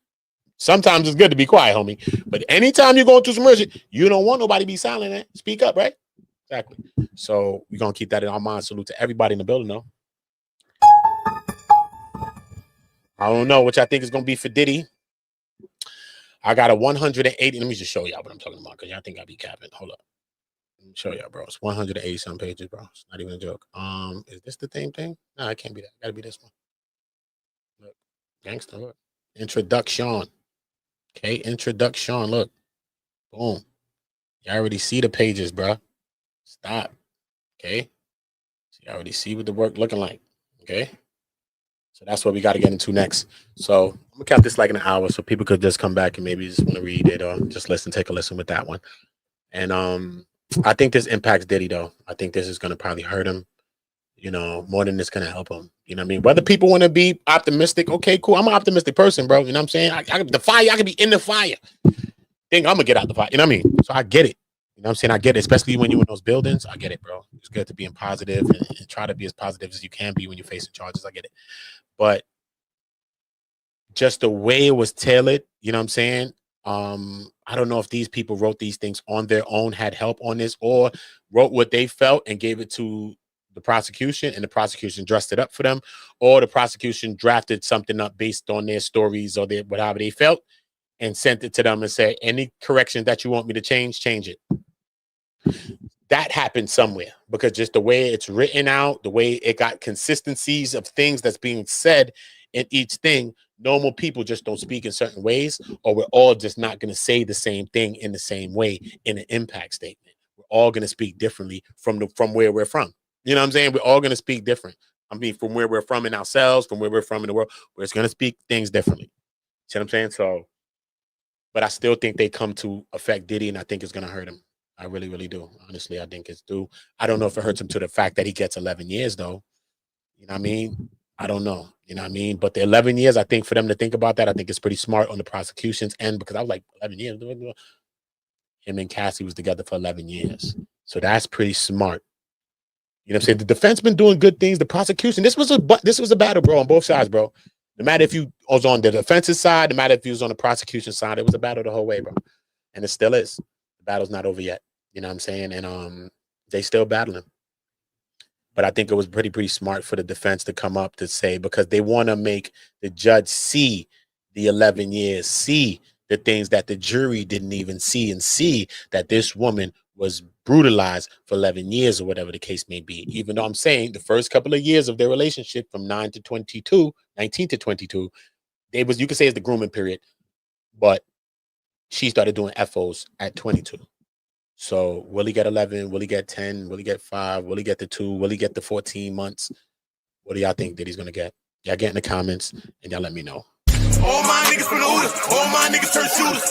Sometimes it's good to be quiet, homie. But anytime you're going through some real shit, you don't want nobody to be silent. Eh? Speak up, right? Exactly. So we're going to keep that in our mind. Salute to everybody in the building, though. I don't know what y'all think is going to be for Diddy. I got a 180. Let me just show y'all what I'm talking about because y'all think I be capping. Hold up. Let me show y'all, bro. It's 180 some pages, bro. It's not even a joke. Is this the same thing? No, it can't be that. Got to be this one. Look. Gangster, look. Introduction. Okay, introduction. Look. Boom. You already see the pages, bro. Stop. Okay. So you already see what the work looking like. Okay. So that's what we got to get into next. So I'm gonna count this like an hour so people could just come back and maybe just want to read it or just listen, take a listen with that one. And I think this impacts Diddy though. I think this is gonna probably hurt him, you know, more than it's gonna help him. You know what I mean? Whether people want to be optimistic, okay, cool. I'm an optimistic person, bro. You know what I'm saying? The fire, I can be in the fire. Think I'm gonna get out the fire. You know what I mean? So I get it. You know what I'm saying? I get it, especially when you're in those buildings. I get it, bro. It's good to be positive and try to be as positive as you can be when you're facing charges. I get it. But just the way it was tailored, you know what I'm saying? I don't know if these people wrote these things on their own, had help on this, or wrote what they felt and gave it to the prosecution, and the prosecution dressed it up for them, or the prosecution drafted something up based on their stories or their whatever they felt and sent it to them and said, any correction that you want me to change it. That happened somewhere because just the way it's written out, the way it got consistencies of things that's being said in each thing, normal people just don't speak in certain ways, or we're all just not going to say the same thing in the same way in an impact statement. We're all going to speak differently from where we're from. You know what I'm saying? We're all going to speak different. I mean, from where we're from in ourselves, from where we're from in the world, we're just going to speak things differently. See what I'm saying? So, but I still think they come to affect Diddy, and I think it's going to hurt him. I really, really do. Honestly, I think it's due. I don't know if it hurts him to the fact that he gets 11 years, though. You know what I mean? I don't know. You know what I mean? But the 11 years, I think for them to think about that, I think it's pretty smart on the prosecution's end, because I was like, 11 years? Him and Cassie was together for 11 years. So that's pretty smart. You know what I'm saying? The defense been doing good things. The prosecution, this was a battle, bro, on both sides, bro. No matter if you was on the defense's side, no matter if you was on the prosecution side, it was a battle the whole way, bro. And it still is. The battle's not over yet. You know what I'm saying? And they still battling. But I think it was pretty smart for the defense to come up to say, because they want to make the judge see the 11 years, see the things that the jury didn't even see, and see that this woman was brutalized for 11 years or whatever the case may be. Even though I'm saying the first couple of years of their relationship from 19 to 22, you could say it's the grooming period, but she started doing FOs at 22. So will he get 11? Will he get 10? Will he get 5? Will he get the 2? Will he get the 14 months? What do y'all think that he's going to get? Y'all get in the comments and y'all let me know. All my niggas from the Uda. All my niggas turn shooters.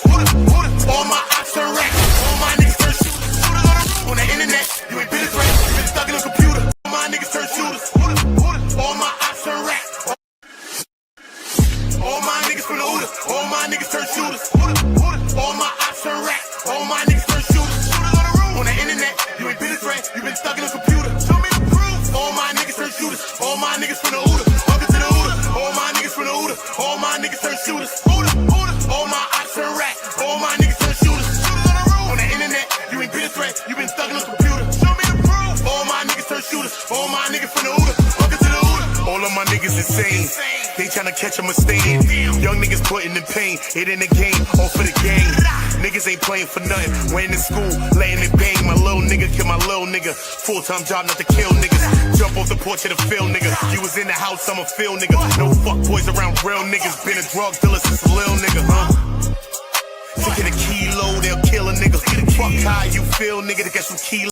All my ops turn racks. All my niggas turn shooters. On the internet, you ain't been a threat. You been stuck in a computer. All my niggas turn shooters. All my ops turn racks. All my niggas from the Uda. All my niggas turn shooters. All my ops turn racks. All my niggas turn shooters. On the internet, you ain't been a threat. You been stuck in a computer. Show me the proof. All my niggas turn shooters. All my niggas from the Uda. Welcome to the Uda. All my niggas from the Uda. All my niggas turn shooters. All my ops turn racks. All my niggas turn shooters. On the internet, you ain't been a threat. You been stuck in a computer. Show me the proof. All my niggas turn shooters. All my niggas from the Uda. Welcome to the Uda. All of my niggas insane. They tryna catch a mistake. Young niggas putting in pain. It in the game, all for the game. Niggas ain't playing for nothing. Went in school, laying it bang. My little nigga kill my little nigga. Full-time job not to kill niggas. Jump off the porch of the field, nigga. You was in the house, I'm a field nigga. No fuck boys around real niggas. Been a drug dealer since a little nigga, huh? To get a kilo, they'll kill a nigga. Fuck how you feel, nigga, to get some kilo.